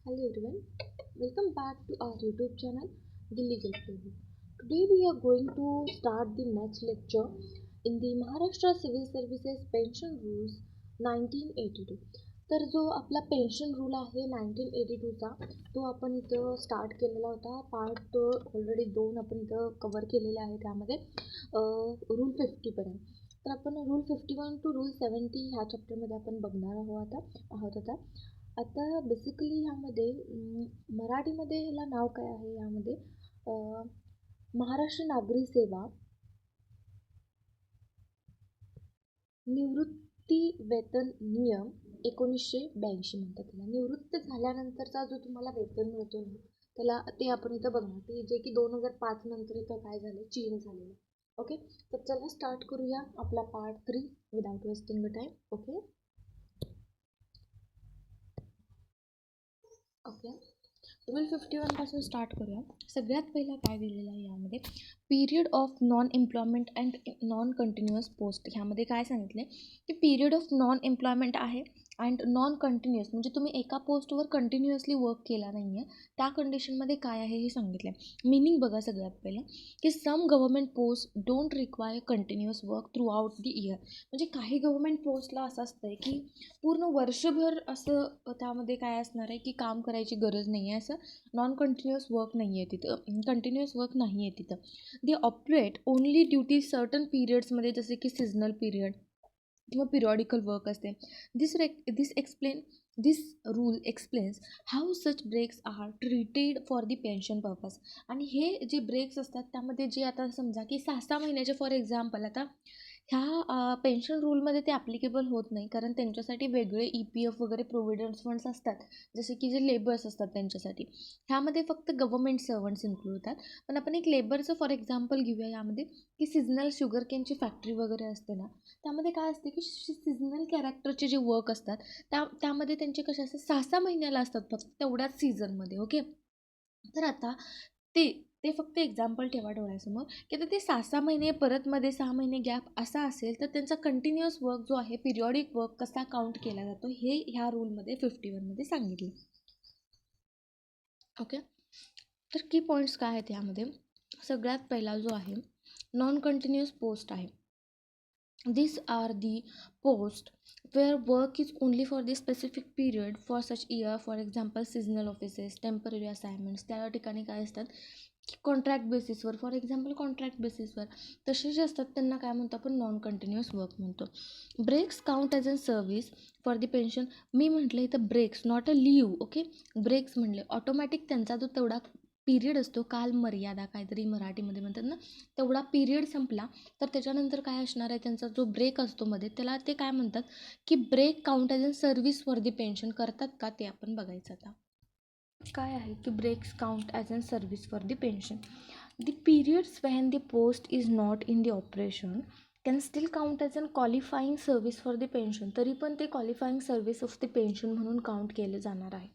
Hello everyone, welcome back to our YouTube channel, The Legal Playbook. Today we are going to start the next lecture in the Maharashtra Civil Services Pension Rules 1982. तर जो आपला pension rule आहे 1982चा तो आपण इथं start केलेला होता. Part already 2 आपण इथं कवर केलेले आहे. त्यामध्ये रूल 50पर्यंत. तर आपण रूल 51 टू रूल 70 ह्या चॅप्टरमध्ये आपण बघणार आहोत आता बेसिकली ह्यामध्ये मराठीमध्ये ह्याला नाव काय आहे यामध्ये महाराष्ट्र नागरी सेवा निवृत्ती वेतन नियम 1982 म्हणतात त्याला. निवृत्त झाल्यानंतरचा जो तुम्हाला वेतन मिळतो ना त्याला ते आपण इथं बघणार ते जे की 2005 नंतर इथं काय झालं चेंज झालेलं. ओके, तर चला स्टार्ट करूया आपला part 3 without wasting the time. Okay okay rule 51 पासून स्टार्ट करूया. सगळ्यात पहिला काय दिलेलं आहे यामध्ये period of non employment and non continuous post. ह्यामध्ये काय सांगितलं की पिरियड ऑफ नॉन एम्प्लॉयमेंट आहे अँड नॉन कंटिन्युअस म्हणजे तुम्ही एका पोस्टवर कंटिन्युअसली वर्क केला नाही आहे त्या कंडिशनमध्ये काय आहे हे सांगितलं आहे. मिनिंग बघा सगळ्यात पहिलं की some government post don't require continuous work throughout the year. म्हणजे काही गव्हर्मेंट पोस्टला असं असतं की पूर्ण वर्षभर असं त्यामध्ये काय असणार आहे की काम करायची गरज नाही आहे. असं नॉन कंटिन्युअस वर्क नाही आहे तिथं, कंटिन्युअस वर्क नाही आहे तिथं. They operate only duty certain पिरियड्समध्ये जसे की सीझनल पिरियड किंवा पिरियॉडिकल वर्क असते. This rule explains how such breaks are treated for the pension purpose. आणि हे जे ब्रेक्स असतात त्यामध्ये जे आता समजा की 6 महिन्याचे फॉर एक्झाम्पल आता ह्या पेन्शन रूलमध्ये ते ॲप्लिकेबल होत नाही कारण त्यांच्यासाठी वेगळे EPF वगैरे प्रोव्हिडन्स फंड्स असतात जसे की जे लेबर्स असतात त्यांच्यासाठी. ह्यामध्ये फक्त गव्हर्मेंट सर्वंट्स इन्क्लूड होतात. पण आपण एक लेबरचं फॉर एक्झाम्पल घेऊया यामध्ये की सिजनल शुगर केनची फॅक्टरी वगैरे असते ना त्यामध्ये काय असते की सिजनल कॅरेक्टरचे जे वर्क असतात त्यामध्ये त्यांचे कसे असतात 6 महिन्याला असतात फक्त तेवढ्याच सीझनमध्ये. ओके, तर आता ते ते फक्त एक्झाम्पल ठेवा डोळ्यासमोर की आता ते 6 महिने परत मध्ये 6 महिने गॅप असा असेल तर त्यांचा कंटिन्युअस वर्क जो आहे पिरियॉडिक वर्क कसा काउंट केला जातो हे ह्या रूलमध्ये 51मध्ये सांगितले. ओके, तर की पॉईंट्स काय आहेत यामध्ये सगळ्यात पहिला जो आहे नॉन कंटिन्युअस पोस्ट आहे. These are the posts where work is only for the specific period for such year, for example seasonal offices, temporary assignments. त्या ठिकाणी काय असतात कॉन्ट्रॅक्ट बेसिसवर फॉर एक्झाम्पल कॉन्ट्रॅक्ट बेसिसवर तसे जे असतात त्यांना काय म्हणतो आपण नॉन कंटिन्युअस वर्क म्हणतो. Breaks count as a service for the pension. मी म्हटलं इथं breaks not a leave. Okay, breaks म्हणले ऑटोमॅटिक त्यांचा जो तेवढा पिरियड असतो काल मर्यादा काहीतरी मराठीमध्ये म्हणतात ना तेवढा पिरियड संपला तर त्याच्यानंतर काय असणार आहे त्यांचा जो ब्रेक असतो मध्ये त्याला ते काय म्हणतात की break count as a service for the pension करतात का ते आपण बघायचं. आता काय आहे की breaks count as a service for the pension. The periods when the post is not in the operation can still count as an qualifying service for the pension. तरी पण ते qualifying service of the pension म्हणून count केले जाणार आहे.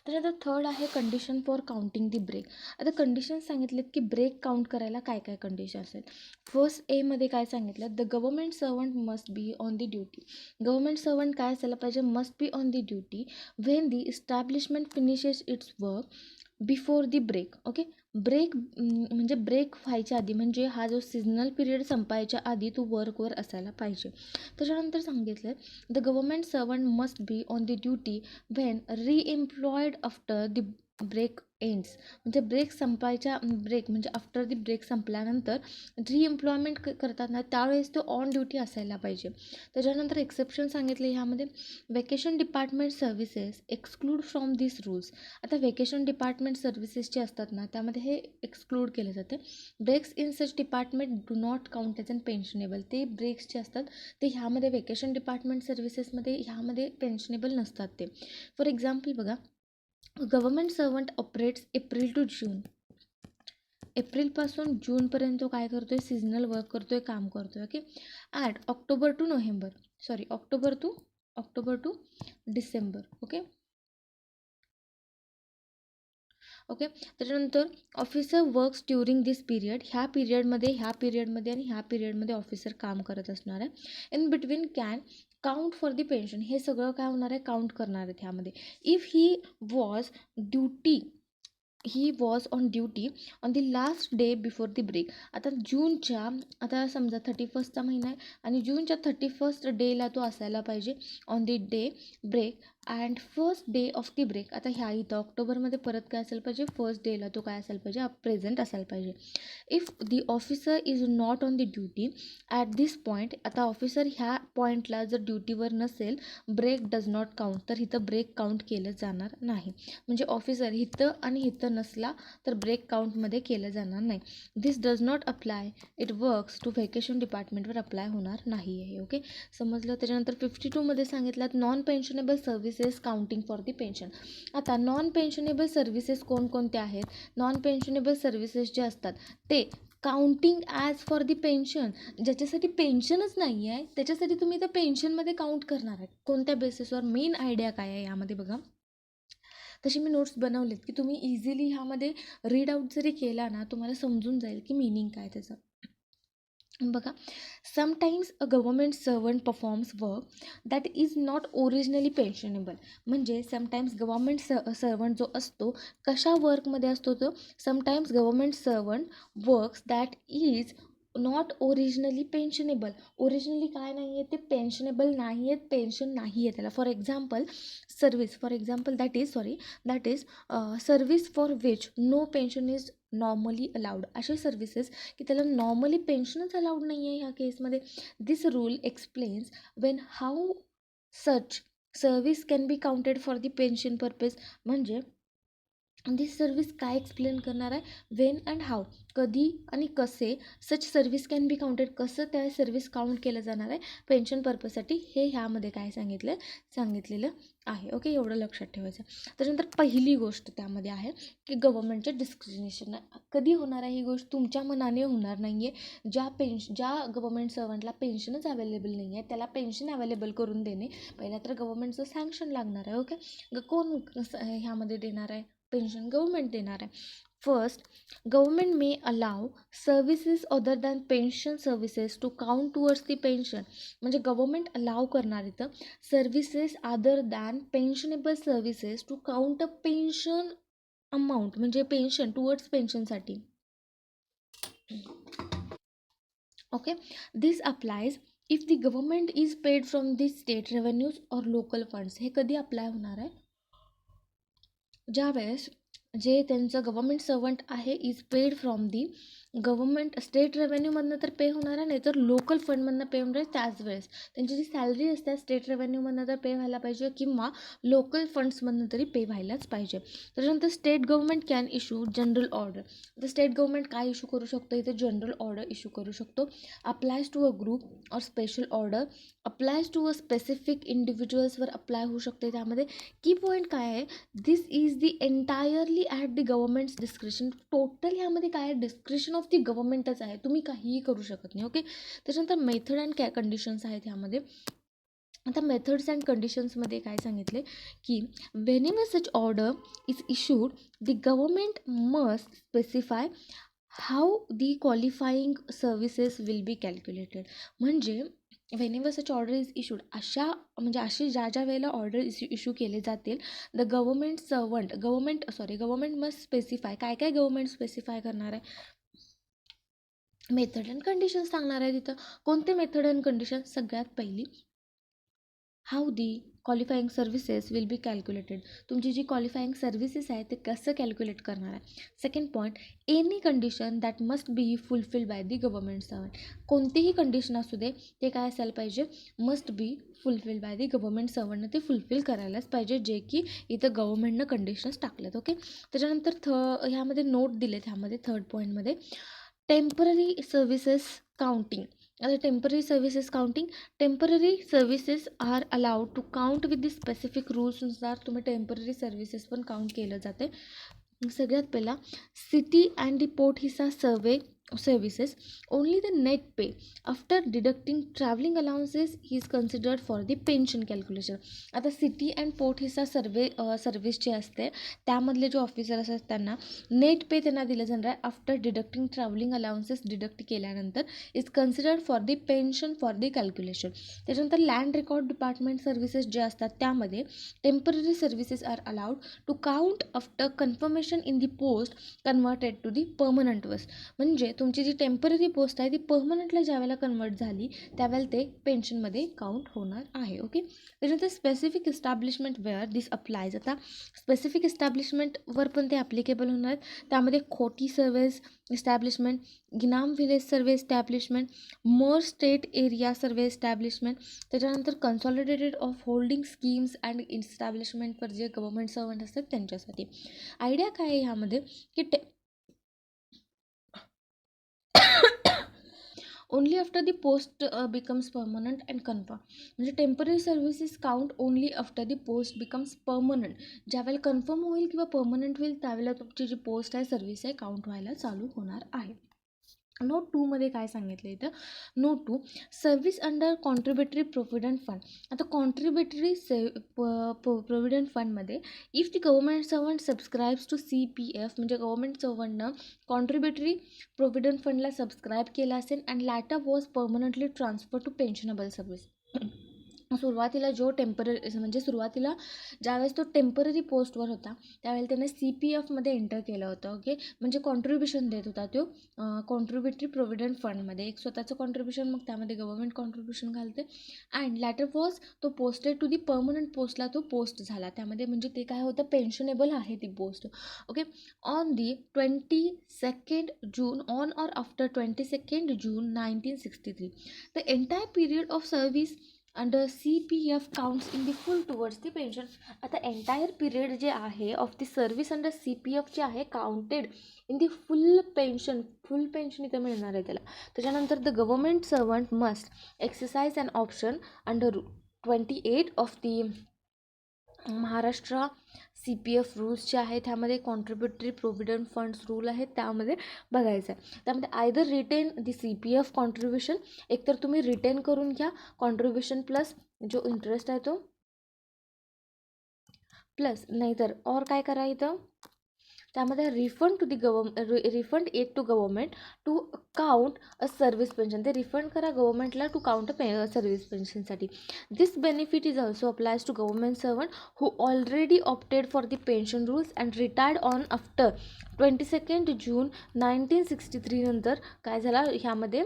त्याच्यानंतर third आहे condition for counting the break. आता कंडिशन सांगितलेत की ब्रेक काउंट करायला काय काय कंडिशन असेल. फर्स्ट मध्ये काय सांगितलं the government servant must be on the duty. Government servant काय असायला पाहिजे must be on the duty when the establishment finishes its work before the break. Okay, break म्हणजे ब्रेक व्हायच्या आधी म्हणजे हा जो सीझनल पिरियड संपायच्या आधी तो वर्कवर असायला पाहिजे. त्याच्यानंतर सांगितलं the government servant must be on the duty when reemployed after the break ends. म्हणजे ब्रेक संपायच्या ब्रेक म्हणजे आफ्टर दी ब्रेक संपल्यानंतर रिएम्प्लॉयमेंट करताना त्यावेळेस तो ऑन ड्युटी असायला पाहिजे. त्याच्यानंतर एक्सेप्शन सांगितले ह्यामध्ये vacation department services exclude from this rules. आता वेकेशन डिपार्टमेंट सर्व्हिसेस जे असतात ना त्यामध्ये हे एक्सक्लूड केले जाते. Breaks in such department do not count as an pensionable. ते ब्रेक्स जे असतात ते ह्यामध्ये वेकेशन डिपार्टमेंट सर्व्हिसेसमध्ये ह्यामध्ये पेन्शनेबल नसतात ते. फॉर एक्झाम्पल बघा government servant operates April to June. एप्रिलपासून जूनपर्यंत तो काय करतो आहे सीझनल वर्क करतो आहे काम करतो आहे. Okay, at October to December. Okay okay, त्याच्यानंतर officer works during this period. ह्या पिरियडमध्ये आणि ह्या पिरियडमध्ये ऑफिसर काम करत असणार आहे. In between can count for the pension, हे सगळं काय होणार आहे, काउंट करणार आहेत ह्यामध्ये. If he was on duty on the last day before the break. आता जूनच्या, आता समजा 31sta महिना आहे आणि जूनच्या 31st डेला तो असायला पाहिजे on the day break and first day of the break. आता ह्या इथं ऑक्टोबरमध्ये परत काय असायला पाहिजे, फर्स्ट डेला तो काय असायला पाहिजे, प्रेझेंट असायला पाहिजे. If the officer is not on the duty at this point, आता ऑफिसर ह्या पॉईंटला जर ड्युटीवर नसेल, ब्रेक डज नॉट काउंट, तर इथं ब्रेक काउंट केलं जाणार नाही. म्हणजे ऑफिसर इथं आणि इथं नसला तर ब्रेक काउंटमध्ये केलं जाणार नाही. This does not apply it works to vacation डिपार्टमेंटवर अप्लाय होणार नाही आहे. ओके, समजलं. त्याच्यानंतर 52मध्ये सांगितलं non pensionable services counting for the pension. आता नॉन पेन्शनेबल सर्व्हिसेस कोणकोणत्या आहेत, नॉन पेन्शनेबल सर्व्हिसेस जे असतात ते counting as for the pension, ज्याच्यासाठी पेन्शनच नाही आहे त्याच्यासाठी तुम्ही त्या पेन्शनमध्ये काउंट करणार आहे. कोणत्या बेसिसवर, मेन आयडिया काय आहे यामध्ये बघा. तशी मी नोट्स बनवलेत की तुम्ही इझिली ह्यामध्ये रीड आउट जरी केला ना, तुम्हाला समजून जाईल की मिनिंग काय त्याचं. बघा, sometimes a government servant performs work that is not originally pensionable. म्हणजे समटाईम्स गव्हर्मेंट सर्वंट जो असतो कशा वर्कमध्ये असतो, तो sometimes government servant works that is not originally pensionable. Originally काय नाही आहे ते, पेन्शनेबल नाही आहेत, पेन्शन नाही आहे त्याला. For example that is service for which no pension is normally allowed. असे सर्व्हिसेस की त्याला नॉर्मली पेन्शनच अलाउड नाही आहे ह्या केसमध्ये. This rule explains when how such service can be counted for the pension purpose. म्हणजे दिस सर्व्हिस काय एक्सप्लेन करणार आहे, वेन अँड हाऊ, कधी आणि कसे, सच सर्व्हिस कॅन बी काउंटेड, कसं त्या सर्व्हिस काउंट केलं जाणार आहे पेन्शन पर्पजसाठी, हे ह्यामध्ये काय सांगितलेलं आहे. ओके, एवढं लक्षात ठेवायचं. त्याच्यानंतर पहिली गोष्ट त्यामध्ये आहे की गव्हर्नमेंटचे डिस्क्रिमिनेशन कधी होणार आहे. ही गोष्ट तुमच्या मनाने होणार नाही आहे. ज्या गव्हर्नमेंट सर्वंटला पेन्शनच अवेलेबल नाही आहे त्याला पेन्शन अवेलेबल करून देणे, पहिला तर गव्हर्नमेंटचं सँक्शन लागणार आहे. ओके, कोण ह्यामध्ये देणार आहे पेन्शन, गव्हर्नमेंट देणार आहे. First, government may allow services other than pension services to count towards the pension. म्हणजे गव्हर्नमेंट अलाव करणार इथं services other than pensionable services to count a pension amount, म्हणजे पेन्शन टुवर्ड्स पेन्शनसाठी. Okay, this applies if the government is paid from the state revenues or local funds. हे कधी apply होणार आहे, ज्यावेळेस जे त्यांचं गव्हर्नमेंट सर्वंट आहे is paid from the government state रेव्हेन्यूमधनं तर पे होणार आहे, नाही तर लोकल फंडमधनं पे होणार आहे. त्याच वेळेस त्यांची जी सॅलरी असते स्टेट रेव्हेन्यूमधनं तर पे व्हायला पाहिजे किंवा लोकल फंड्समधनं तरी पे व्हायलाच पाहिजे. त्याच्यानंतर state government can issue general order. तर स्टेट गव्हर्नमेंट काय इश्यू करू शकतो, इथे जनरल ऑर्डर इश्यू करू शकतो. Applies to a group or special order applies to a specific इंडिव्हिज्युअल्सवर अप्लाय होऊ शकते. त्यामध्ये की पॉईंट काय आहे, this is the entirely at the government's description. Total ह्यामध्ये काय आहे, डिस्क्रिप्शन ऑफ दी गव्हर्नमेंटच आहे, तुम्ही काहीही करू शकत नाही. ओके, त्याच्यानंतर मेथड अँड कंडिशन्स आहेत ह्यामध्ये. आता मेथड्स अँड कंडिशन्समध्ये काय सांगितले की whenever such order is issued the government must specify how the qualifying services will be calculated. म्हणजे whenever such order is issued, अशी ज्या वेळेला ऑर्डर इश्यू केले जातील, द गव्हर्नमेंट मस्ट स्पेसिफाय, काय गव्हर्नमेंट स्पेसिफाय करणार आहे, मेथड अँड कंडिशन सांगणार आहे तिथं. कोणते मेथड अँड कंडिशन, सगळ्यात पहिली how the qualifying services will be calculated, तुमची जी क्वालिफाईंग सर्व्हिसेस आहे ते कसं कॅल्क्युलेट करणार आहे. Second point, any condition that must be fulfil by the government servant, कोणतीही कंडिशन असू दे ते काय असायला पाहिजे, must be fulfil by the government सर्वंटनं ते फुलफिल करायलाच पाहिजे, जे की इथं गव्हर्नमेंटनं कंडिशन्स टाकलेत. ओके, त्याच्यानंतर ह्यामध्ये नोट दिलेत, ह्यामध्ये थर्ड पॉईंटमध्ये टेम्पररी सर्व्हिसेस काउंटिंग. आता temporary services are allowed to count with the specific रूल्सनुसार तुम्ही टेम्पररी सर्व्हिसेस पण काउंट केलं जाते. सगळ्यात पहिला सिटी अँड दी पोर्ट हिस्सा सर्वे services, only the net pay after deducting traveling allowances is considered for the pension calculation. आता city and port हिस्सा सर्विस जे असते त्यामधले जे ऑफिसर असतात त्यांना नेट पे त्यांना दिलं जाणार आहे after deducting travelling allowances deduct केल्यानंतर is considered for the pension for the calculation. त्याच्यानंतर लँड रेकॉर्ड डिपार्टमेंट सर्व्हिसेस जे असतात त्यामध्ये temporary services are allowed to count after confirmation in the post converted to the permanent was. म्हणजे तुमची जी temporary post आहे ती परमनंटला ज्यावेळेला कन्वर्ट झाली त्यावेळेला ते पेन्शनमध्ये काउंट होणार आहे. ओके. त्याच्यानंतर specific establishment where this applies. आता स्पेसिफिक इस्टॅब्लिशमेंटवर पण ते ॲप्लिकेबल होणार आहेत. त्यामध्ये खोटी सर्व्हिस इस्टॅब्लिशमेंट, गिनाम village survey establishment, more state area survey establishment, त्याच्यानंतर consolidated of holding schemes and इस्टॅब्लिशमेंटवर जे गव्हर्मेंट सर्वंट असतात त्यांच्यासाठी. आयडिया काय आहे ह्यामध्ये की only after the post becomes permanent and confirm. म्हणजे temporary services count only after the post becomes permanent. ज्यावेळेला कन्फर्म होईल किंवा परमनंट होईल त्यावेळेला तुमची जी पोस्ट आहे सर्व्हिस आहे काउंट व्हायला चालू होणार आहे. नोट 2मध्ये काय सांगितलं इथं, note 2 service under contributory provident fund. आता कॉन्ट्रीब्युटरी प्रोव्हिडंट फंडमध्ये if the government servant subscribes to CPF म्हणजे गव्हर्मेंट सर्वंटनं कॉन्ट्रीब्युटरी प्रोव्हिडंट फंडला सबस्क्राईब केला असेल and later was permanently transfer to pensionable service. सुरुवातीला जो टेम्पररी म्हणजे सुरुवातीला ज्यावेळेस तो टेम्पररी पोस्टवर होता त्यावेळेला त्याने CPFमध्ये एंटर केलं होतं. ओके. म्हणजे कॉन्ट्रीब्युशन देत होता तो कॉन्ट्रीब्युटरी प्रोव्हिडंट फंडमध्ये एक स्वतःचं कॉन्ट्रीब्युशन, मग त्यामध्ये गव्हर्मेंट कॉन्ट्रीब्युशन घालते अँड लॅटर वॉज तो पोस्टेड टू दी परमनंट पोस्टला तो पोस्ट झाला त्यामध्ये. म्हणजे ते काय होतं पेन्शनेबल आहे ती post. Okay. On the 22nd June on or after 22nd June 1963 the entire period of service under CPF counts in the full towards the pension. आता एंटायर पिरियड जे आहे of the service under CPF जे आहे counted in the full pension इथं मिळणार आहे त्याला. त्याच्यानंतर the government servant must exercise an option under 28 of the Maharashtra CPF rules जे आहेत त्यामध्ये कॉन्ट्रीब्युटरी प्रोव्हिडंट फंड्स रूल आहेत त्यामध्ये बघायचं आहे. त्यामध्ये आयदर रिटेन दी CPF कॉन्ट्रीब्युशन, एकतर तुम्ही रिटेन करून घ्या कॉन्ट्रीब्युशन प्लस जो इंटरेस्ट आहे तो प्लस, नाहीतर और काय करा इथं त्यामध्ये refund to the refund it to government to count a service pension. ते रिफंड करा गव्हर्मेंटला टू काउंट अ सर्व्हिस पेन्शनसाठी. This benefit is also applies to government servant who already opted for the pension rules and retired on after 22nd June 1963 नंतर काय झाला ह्यामध्ये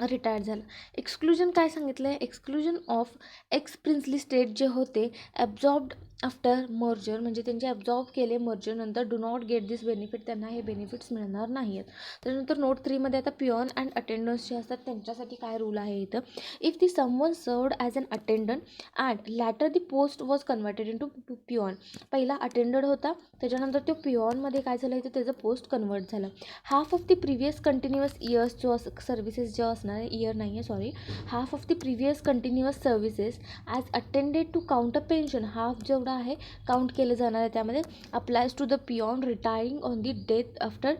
retired झाला. Exclusion काय सांगितलं आहे, exclusion of ex princely state जे होते ॲब्झॉर्ब्ड आफ्टर मर्जर म्हणजे त्यांचे ॲब्झॉर्ब केले मर्जरनंतर do not get this benefit, त्यांना हे बेनिफिट्स मिळणार नाही आहेत. त्यानंतर नोट 3मध्ये आता पिओन अँड अटेंडन्स जे असतात त्यांच्यासाठी काय रूल आहे इथं, if the someone served as an attendant and later the post was converted in to peon. पहिला अटेंडंट होता त्याच्यानंतर तो पिओनमध्ये काय झालं इथं त्याचं पोस्ट कन्वर्ट झालं. Half of the previous continuous years जो सर्व्हिसेस जे असणार आहे इयर नाही आहे sorry, half of the previous continuous services as attended to count a pension, half जेवढा आहे काउंट केलं जाणार आहे त्यामध्ये applies to the peon retiring on the death after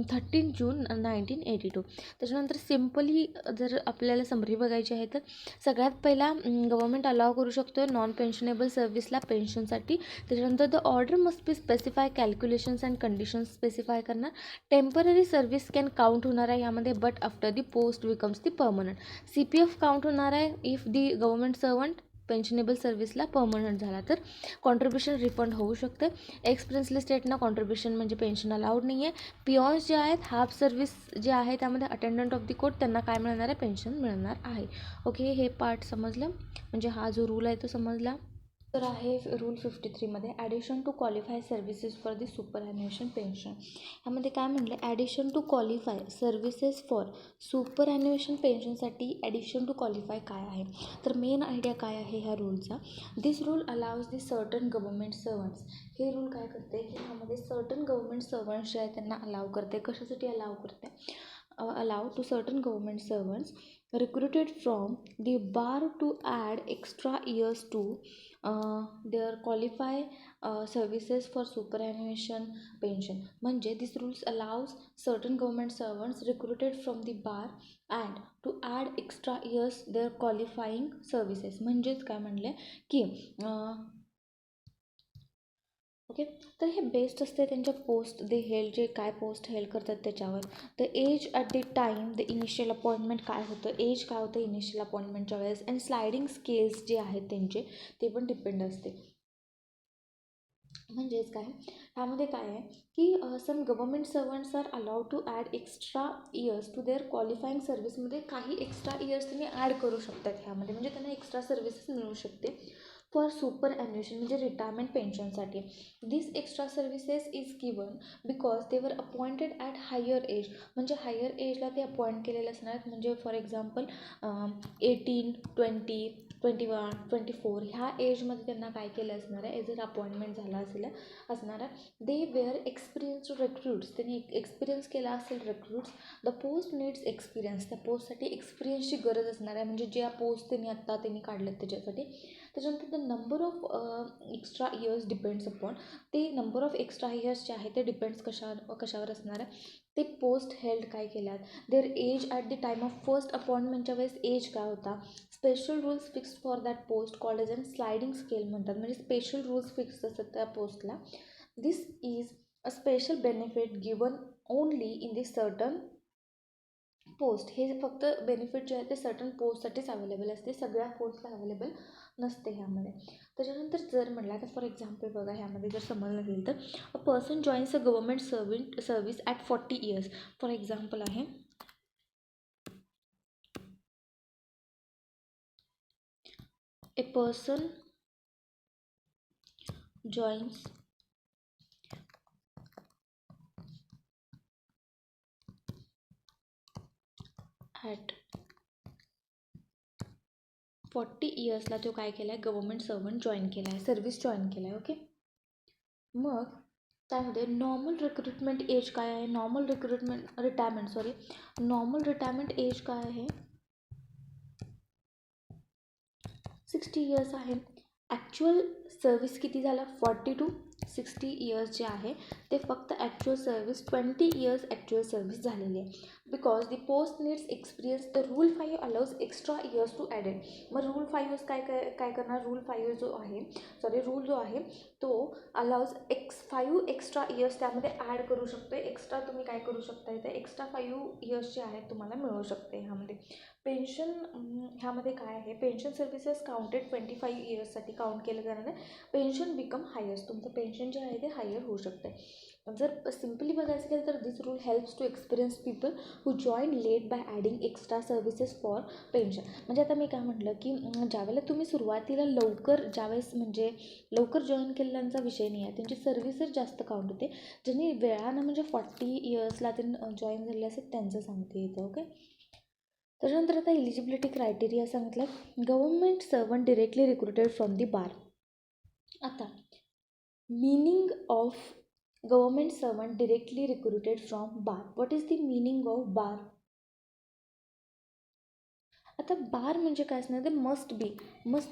13 जून 1982. त्याच्यानंतर सिम्पली जर आपल्याला समरी बघायची आहे तर सगळ्यात पहिला गव्हर्मेंट अलाव करू शकतो नॉन पेन्शनेबल सर्व्हिसला पेन्शनसाठी. त्याच्यानंतर the order must be specify calculations and conditions specify करणार. टेम्पररी सर्व्हिस कॅन काउंट होणार आहे यामध्ये but after the post becomes the permanent. CPF count होणार आहे if the government servant pensionable सर्व्हिसला परमनंट झाला तर कॉन्ट्रीब्युशन रिफंड होऊ शकते. एक्स प्रिन्सली स्टेटना कॉन्ट्रीब्युशन म्हणजे पेन्शन अलाउड नाही आहे. पिओन्स जे आहेत हाफ सर्व्हिस जे आहे त्यामध्ये अटेंडंट ऑफ दी कोर्ट त्यांना काय मिळणार आहे पेन्शन मिळणार आहे. ओके. हे पार्ट समजलं म्हणजे हा जो रूल आहे तो समजला. तर आहे रूल 53मध्ये addition to qualify services for the superannuation pension. यामध्ये काय म्हटलं addition to qualify services for superannuation पेन्शनसाठी ॲडिशन टू क्वालिफाय काय आहे तर मेन आयडिया काय आहे ह्या रूलचा, दिस रूल अलाउज दी सर्टन गव्हर्मेंट सर्वंट्स. हे रूल काय करते की ह्यामध्ये सर्टन गव्हर्मेंट सर्वंट्स जे आहे त्यांना अलाव करते. कशासाठी अलाव करते, allow to certain government servants recruited from the bar to add extra years to their qualify services for superannuation pension. म्हणजे this rules allows certain government servants recruited from the bar and to add extra years their qualifying services. म्हणजेच काय म्हणले की okay, तर हे based असते त्यांच्या post दे held, जे काय पोस्ट हेल्ड करतात त्याच्यावर. The age at the time the initial appointment काय होतं, एज काय होतं इनिशियल अपॉइंटमेंटच्या वेळेस, अँड स्लायडिंग स्केल्स जे आहेत त्यांचे ते पण डिपेंड असते. म्हणजेच काय ह्यामध्ये काय आहे की some government servants are allowed to add extra years to their qualifying सर्व्हिसमध्ये काही एक्स्ट्रा इयर्स तुम्ही ॲड करू शकतात ह्यामध्ये, म्हणजे त्यांना एक्स्ट्रा सर्व्हिसेस मिळू शकते फॉर सुपर ॲन्युएशन म्हणजे रिटायरमेंट पेन्शनसाठी. This extra services is given because they were appointed at higher age, म्हणजे हायर एजला ते अपॉइंट केलेले असणार आहेत. म्हणजे फॉर एक्झाम्पल 18, 20, 21, 24 ह्या एजमध्ये त्यांना काय केलं असणार आहे, जर अपॉइंटमेंट झाला असणार आहे. दे वेअर एक्सपिरियन्स्ड रिक्रूट्स, त्यांनी एक्सपिरियन्स केला असेल recruits. The post needs experience, त्या पोस्टसाठी एक्सपिरियन्सची गरज असणार आहे, म्हणजे ज्या पोस्ट त्यांनी काढलेत त्याच्यासाठी. त्याच्यानंतर the number of extra years depends upon, ते नंबर ऑफ एक्स्ट्रा इयर्स जे आहे ते डिपेंड्स कशावर असणार आहे, ते पोस्ट हेल्ड काय केल्यात, their age at the time of first अपॉइंटमेंटच्या वेळेस एज काय होता. Special rules fixed for that post called age an sliding scale म्हणतात, म्हणजे स्पेशल रूल्स फिक्स्ड असतात त्या पोस्टला. This is a special benefit given only in the certain post, हे फक्त बेनिफिट जे आहे ते सर्टन पोस्टसाठीच अवेलेबल असते, सगळ्या पोस्टला अवेलेबल नसते ह्यामध्ये. त्याच्यानंतर जर म्हटलं तर फॉर एक्झाम्पल बघा ह्यामध्ये जर समजलं गेलं तर a person joins a government service at 40 years. For example आहे ए पर्सन जॉईन्स ॲट 40 इयर्सला तो काय केला आहे, गव्हर्मेंट सर्वंट जॉईन केला आहे, सर्व्हिस जॉईन केला आहे. ओके, मग त्यामध्ये नॉर्मल रिक्रुटमेंट एज काय आहे, नॉर्मल रिटायरमेंट एज काय आहे, 60 इयर्स आहे. ॲक्च्युअल सर्व्हिस किती झाला, 40 to 60 इयर्स जे आहे ते फक्त actual service 20 years actual service झालेली आहे. Because the post needs experience the rule 5 allows extra years to added. मग रूल 5 काय करणार, रूल 5 जो आहे तो अलाउज 5 एक्स्ट्रा इयर्स त्यामध्ये ॲड करू शकतो. एक्स्ट्रा तुम्ही काय करू शकता, इथे एक्स्ट्रा 5 इयर्स जे आहेत तुम्हाला मिळू शकते ह्यामध्ये. पेन्शन ह्यामध्ये काय आहे, पेन्शन सर्व्हिसेस काउंटेड 25 इयर्ससाठी काउंट केलं जाणार आहे. पेन्शन बिकम हायर्स, तुमचं पेन्शन जे आहे ते हायर होऊ शकते. जर सिम्पली बघायचं गेलं तर this rule helps to experience people who join late by adding extra services for pension. म्हणजे आता मी काय म्हटलं की ज्यावेळेला तुम्ही सुरुवातीला म्हणजे लवकर जॉईन केलेल्यांचा विषय नाही आहे, त्यांची सर्व्हिसेस जास्त काउंट होते. ज्यांनी वेळानं म्हणजे 40 इयर्सला ते जॉईन झाले असेल त्यांचं सांगते येतं. ओके, त्याच्यानंतर आता एलिजिबिलिटी क्रायटेरिया सांगितलं. Government servant directly recruited from the bar. आता meaning of government servant directly recruited from bar, what is the meaning of bar. आता बार म्हणजे काय असणार, ते must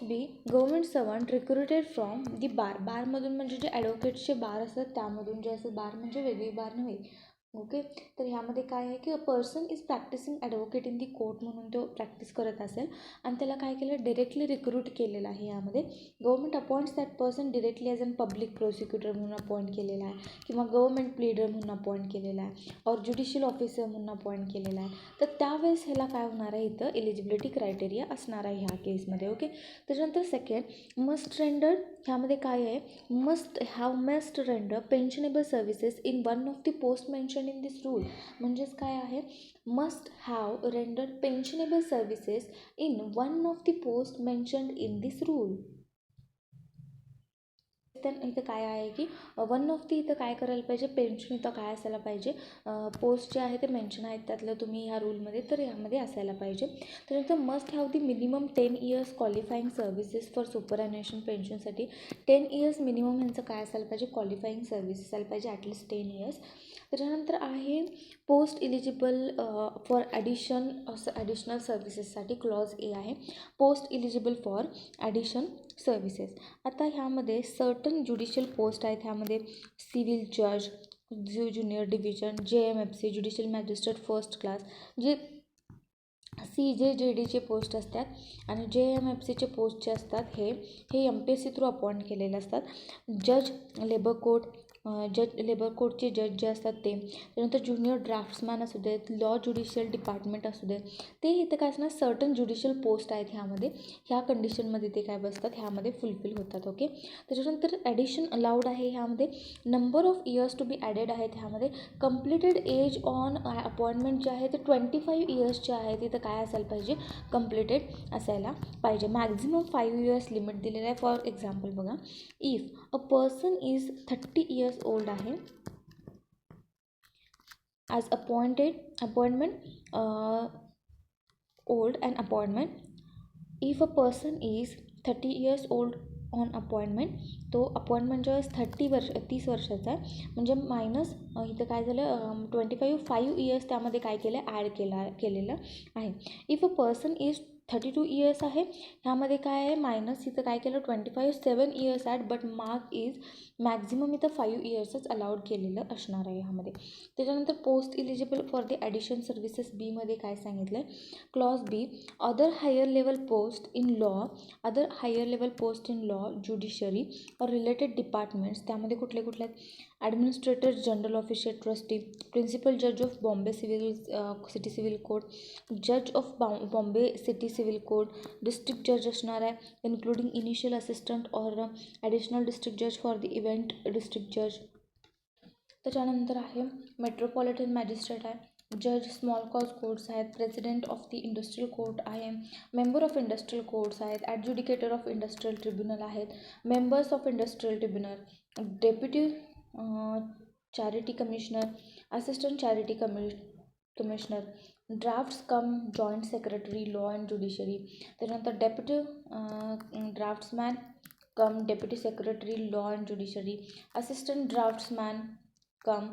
be government servant recruited from the bar. बारमधून म्हणजे जे ॲडव्होकेट्सचे बार असतात त्यामधून जे असं, बार म्हणजे वेगळी बार नव्हे. ओके, तर ह्यामध्ये काय आहे की a person is practising advocate in the court म्हणून तो प्रॅक्टिस करत असेल आणि त्याला काय केलं, डिरेक्टली रिक्रूट केलेलं आहे. यामध्ये government appoints that person directly as an public prosecutor म्हणून अपॉइंट केलेला आहे, किंवा गव्हर्मेंट प्लीडर म्हणून अपॉइंट केलेला आहे, और ज्युडिशियल ऑफिसर म्हणून अपॉइंट केलेला आहे. तर त्यावेळेस ह्याला काय होणार आहे, इथं एलिजिबिलिटी क्रायटेरिया असणार आहे ह्या केसमध्ये. ओके, त्याच्यानंतर सेकंड मस्ट रेंडर, ह्यामध्ये काय आहे, must render pensionable services in one of the post mention in this rule. म्हणजेच काय आहे, must have render pensionable services in one of the post mentioned in this rule. तर इथं काय आहे की वन ऑफ दी इथं काय करायला पाहिजे, पेन्शन इथं काय असायला पाहिजे, पोस्ट जे आहे ते मेन्शन आहेत त्यातलं तुम्ही ह्या रूलमध्ये, तर यामध्ये असायला पाहिजे. त्यानंतर must have the minimum 10 years qualifying services for superannuation पेन्शनसाठी 10 इयर्स मिनिमम ह्यांचं काय असायला पाहिजे, क्वालिफाईंग सर्व्हिस असायला पाहिजे ॲटलिस्ट 10 इयर्स. त्याच्यानंतर आहे पोस्ट इलिजिबल फॉर ॲडिशनल सर्व्हिसेससाठी क्लॉज ए आहे, post eligible for addition services. आता ह्यामध्ये सर्टन ज्युडिशियल पोस्ट आहेत, ह्यामध्ये सिव्हिल जज, junior division, JMFC judicial magistrate first class, जे CJJDचे पोस्ट असतात आणि JMFCचे पोस्ट जे असतात हे MPSC थ्रू अपॉइंट केलेले असतात. जज लेबर कोर्ट, लेबर कोर्टचे जज जे असतात ते, त्यानंतर ज्युनियर ड्राफ्ट्समॅन असू देत, लॉ ज्युडिशियल डिपार्टमेंट असू देत, ते इथे काय असणार सर्टन ज्युडिशियल पोस्ट आहेत, ह्यामध्ये ह्या कंडिशनमध्ये ते काय बसतात, ह्यामध्ये फुलफिल होतात. ओके. त्याच्यानंतर ॲडिशन अलाउड आहे, ह्यामध्ये number of years to be added आहेत, ह्यामध्ये कंप्लिटेड एज ऑन अपॉइंटमेंट जे आहे ते 25 इयर्सचे आहे, तिथं काय असायला पाहिजे, कंप्लिटेड असायला पाहिजे. मॅक्झिमम 5 इयर्स लिमिट दिलेलं आहे. फॉर एक्झाम्पल बघा, if a person is 30 years old आहे as appointment old and appointment, if a person is 30 years old on appointment, तो अपॉइंटमेंट ज्यावेळेस 30 वर्षाचा आहे, म्हणजे मायनस इथं काय झालं 5 इयर्स त्यामध्ये काय केलं ॲड केलेलं आहे. If a person is 32 years आहे, ह्यामध्ये काय आहे मायनस इथं काय केलं 25 7 years add, but mark is maximum इथं 5 इयर्सच अलाउड केलेलं असणार आहे ह्यामध्ये. त्याच्यानंतर post eligible for the addition services बीमध्ये काय सांगितलं आहे, clause B, other higher level post in law, other higher level post in law, judiciary और रिलेटेड डिपार्टमेंट्स, त्यामध्ये कुठले कुठले आहेत, administrator general official trustee, principal जज of Bombay city civil court, जज of Bombay city civil court, district जज असणार आहे, इन्क्लुडिंग इनिशियल असिस्टंट और ॲडिशनल डिस्ट्रिक्ट जज फॉर द इव्हेंट डिस्ट्रिक्ट जज. त्याच्यानंतर आहे मेट्रोपॉलिटन मॅजिस्ट्रेट आहे, जज स्मॉल कॉज कोर्ट्स आहेत, president of the industrial court आहे, मेंबर ऑफ इंडस्ट्रियल कोर्ट्स आहेत, ॲडज्युडिकेटर ऑफ इंडस्ट्रियल ट्रिब्युनल आहेत, members of industrial tribunal, deputy charity commissioner, assistant charity commissioner, drafts come joint secretary law and judiciary. त्याच्यानंतर deputy draughtsman come deputy secretary law and judiciary, assistant draughtsman come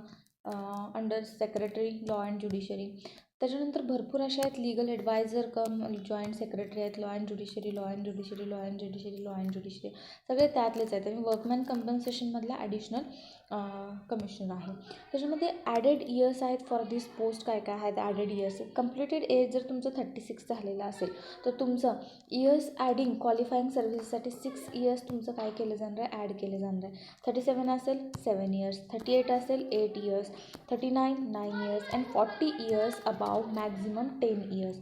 under secretary law and judiciary. त्याच्यानंतर भरपूर अशा आहेत, legal adviser कम joint secretary आहेत, law and judiciary, law and judiciary, law and judiciary, law and judiciary, सगळे त्यातलेच आहेत. आणि workman कम्पन्सेशनमधला additional commissioner आहे. त्याच्यामध्ये ॲडेड इयर्स आहेत फॉर दिस पोस्ट, काय काय आहेत ॲडेड इयर्स. कंप्लिटेड एज जर तुमचं 36 झालेलं असेल तर तुमचं इयर्स ॲडिंग क्वालिफाईंग सर्व्हिसेससाठी 6 इयर्स तुमचं काय केलं जाणार आहे, ॲड केलं जाणार आहे. 37 असेल 7 इयर्स, 38 असेल 8 years, 39 9 years and 40 years above maximum 10 years.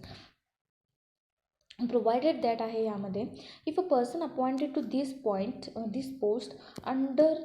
Provided that आहे यामध्ये, if a person appointed to this post under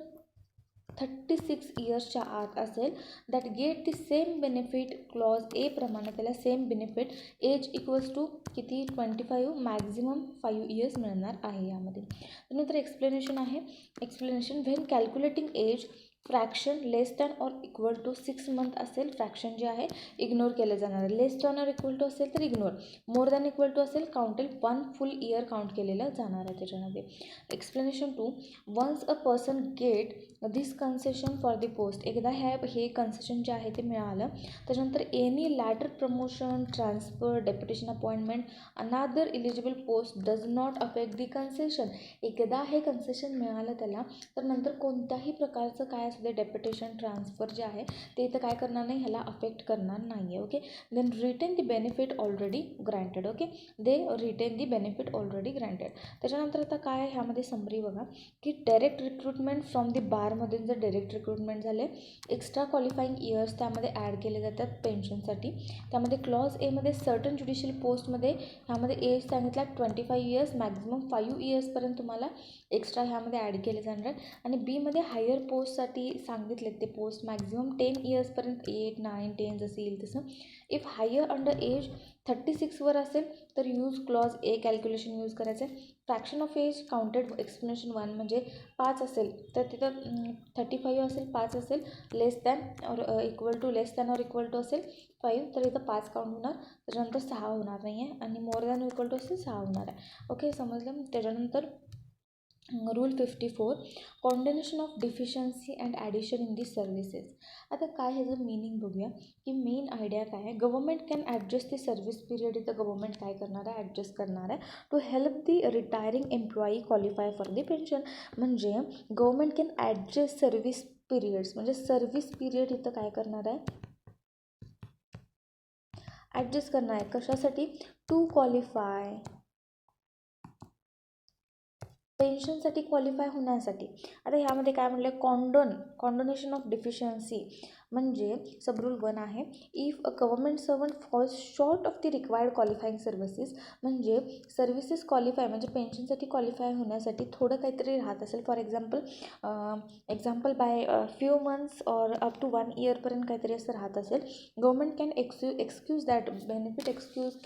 36 इयर्सच्या आत असेल, that get the same benefit clause A प्रमाणे त्याला same benefit age equals to किती 25 मॅक्झिमम 5 इयर्स मिळणार आहे यामध्ये. त्यानंतर एक्सप्लेनेशन आहे, explanation when calculating age fraction less than or equal to 6 month असेल, फ्रॅक्शन जे आहे इग्नोर केलं जाणार आहे. Less than or equal to असेल तर ignore, more than equal to असेल काउंटेल 1 फुल इयर काउंट केलेलं जाणार आहे त्याच्यामध्ये. Explanation 2, once a person get this concession for the post, एकदा हे कन्सेशन जे आहे ते मिळालं त्याच्यानंतर any later promotion transfer deputation appointment another eligible post does not affect the concession, एकदा हे कन्सेशन मिळालं त्याला तर नंतर कोणत्याही प्रकारचं काय असू दे डेप्युटेशन ट्रान्सफर जे आहे ते इथं काय करणार नाही, ह्याला अफेक्ट करणार नाही आहे. Okay. Then retain the benefit already granted. Okay, they retain the benefit already granted. त्याच्यानंतर आता काय आहे ह्यामध्ये समरी बघा की डायरेक्ट रिक्रुटमेंट फ्रॉम दी बारमधून जर डायरेक्ट रिक्रुटमेंट झाले, एक्स्ट्रा क्वालिफाईंग इयर्स त्यामध्ये ॲड केले जातात पेन्शनसाठी. त्यामध्ये क्लॉज एमध्ये सर्टन ज्युडिशियल पोस्टमध्ये ह्यामध्ये एज सांगितला 25 इयर्स, मॅक्झिमम 5 इयर्सपर्यंत तुम्हाला एक्स्ट्रा ह्यामध्ये ॲड केले जाणार आहे. आणि बीमध्ये हायर पोस्टसाठी सांगितले ते पोस्ट मॅक्झिमम 10 इयर्सपर्यंत 8 9 10 जसं येईल तसं इफ हायर अंडर एज 36वर असेल तर use clause A calculation use करायचं आहे. Fraction of age counted explanation 1 म्हणजे 5 असेल तर तिथं 35 असेल, 5 असेल लेस दॅन और इक्वल टू, लेस दॅन और इक्वल टू असेल 5 तर इथं 5 काउंट होणार, त्याच्यानंतर 6 होणार नाही आहे, आणि मोर दॅन इक्वल टू असेल 6 होणार आहे. ओके, समजलं. त्याच्यानंतर rule 54 condonation of deficiency and addition in the services. आता काय ह्याचं मिनिंग बघूया की मेन आयडिया काय आहे. Government can adjust the service period. इथं गव्हर्मेंट काय करणार आहे, ॲडजस्ट करणार आहे to help the retiring employee qualify for the pension. म्हणजे government can adjust service periods, म्हणजे सर्व्हिस पिरियड इथं काय करणार आहे, ॲडजस्ट करणार आहे. कशासाठी, टू क्वालिफाय, पेन्शनसाठी क्वालिफाय होण्यासाठी. आता ह्यामध्ये काय म्हटलं, कॉन्डोनेशन ऑफ डिफिशियन्सी म्हणजे सबरूल 1 आहे. If a government servant falls short of the required qualifying services, म्हणजे सर्व्हिसेस क्वालिफाय म्हणजे पेन्शनसाठी क्वालिफाय होण्यासाठी थोडं काहीतरी राहत असेल. For example by few months or up to 1 इयरपर्यंत काहीतरी असं राहत असेल, government can excuse that benefit, excuse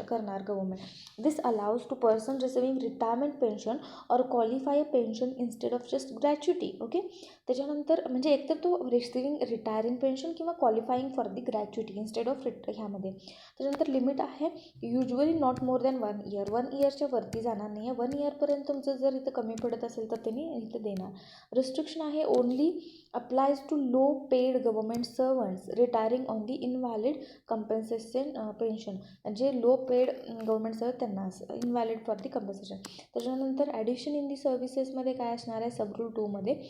करणार government. This allows to person receiving retirement pension or qualify pension instead of just gratuity. Okay, त्याच्यानंतर म्हणजे एकतर तो रिटायरिंग पेन्शन किंवा qualifying for the gratuity instead of ह्यामध्ये. त्याच्यानंतर लिमिट आहे usually not more than 1 year, 1 इयरच्या वरती जाणार नाही आहे. 1 इयरपर्यंत तुमचं जर इथं कमी पडत असेल तर त्यांनी इथं देणार. रिस्ट्रिक्शन आहे only applies to low paid government servants retiring on the invalid compensation pension. जे लो पेड गव्हर्मेंट सर्व त्यांना इनव्हॅलिड फॉर दी कंपेन्सेशन. त्याच्यानंतर ॲडिशन इन दी सर्व्हिसेसमध्ये काय असणार आहे, सबरूल 2मध्ये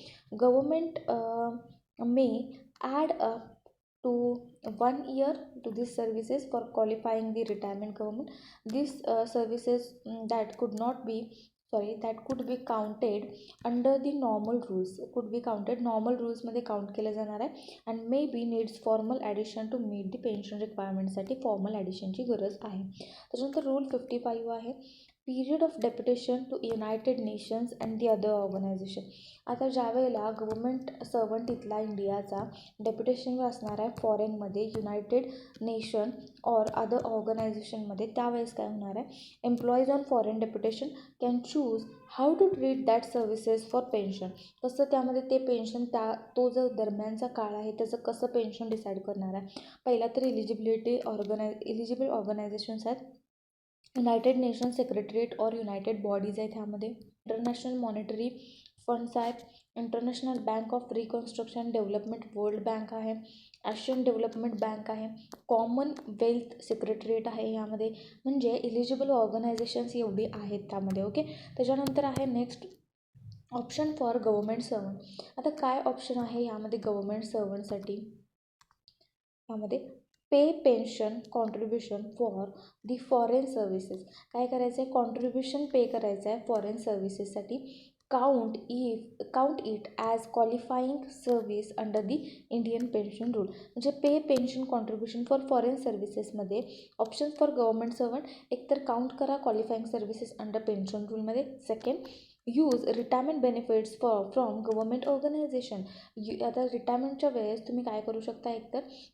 government may add up to 1 year to these services for qualifying the retirement government. These services that could counted under the normal rules, could be counted normal rules मध्ये count केलं जाणार आहे. and maybe needs formal addition to meet the pension requirement साठी formal ॲडिशनची गरज आहे. त्याच्यानंतर rule 55 आहे period of deputation to United Nations and the other organisation. आता ज्यावेळेला गव्हर्मेंट सर्वंट इथला इंडियाचा डेप्युटेशन असणार आहे फॉरेनमध्ये युनायटेड नेशन और अदर ऑर्गनायझेशनमध्ये, त्यावेळेस काय होणार आहे, employees on foreign deputation can choose how to treat that services for pension. कसं त्यामध्ये ते पेन्शन तो जो दरम्यानचा काळ आहे त्याचं कसं पेन्शन डिसाईड करणार आहे. पहिला तर इलिजिबल ऑर्गनायझेशन्स आहेत, युनायटेड नेशन सेक्रेटरीएट और युनायटेड बॉडीज आहेत. ह्यामध्ये इंटरनॅशनल मॉनिटरी फंड्स आहेत, international bank of reconstruction development, world bank आहे, एशियन डेव्हलपमेंट बँक आहे, कॉमनवेल्थ सेक्रेटरीएट आहे. यामध्ये म्हणजे इलिजिबल ऑर्गनायझेशन्स एवढी आहेत त्यामध्ये. ओके, त्याच्यानंतर आहे next option for government servant. आता काय ऑप्शन आहे यामध्ये गव्हर्मेंट सर्वंटसाठी, यामध्ये pay pension contribution for the foreign services. काय करायचं आहे, कॉन्ट्रीब्युशन पे करायचं आहे फॉरेन सर्व्हिसेससाठी. Count it as qualifying service under the Indian pension rule. म्हणजे pay pension contribution for foreign सर्व्हिसेसमध्ये ऑप्शन फॉर गव्हर्मेंट सर्वंट एकतर काउंट करा क्वालिफाईंग सर्व्हिसेस अंडर पेन्शन रूलमध्ये. Second, use retirement benefits from government organisation. आता रिटायरमेंटच्या वेळेस तुम्ही काय करू शकता,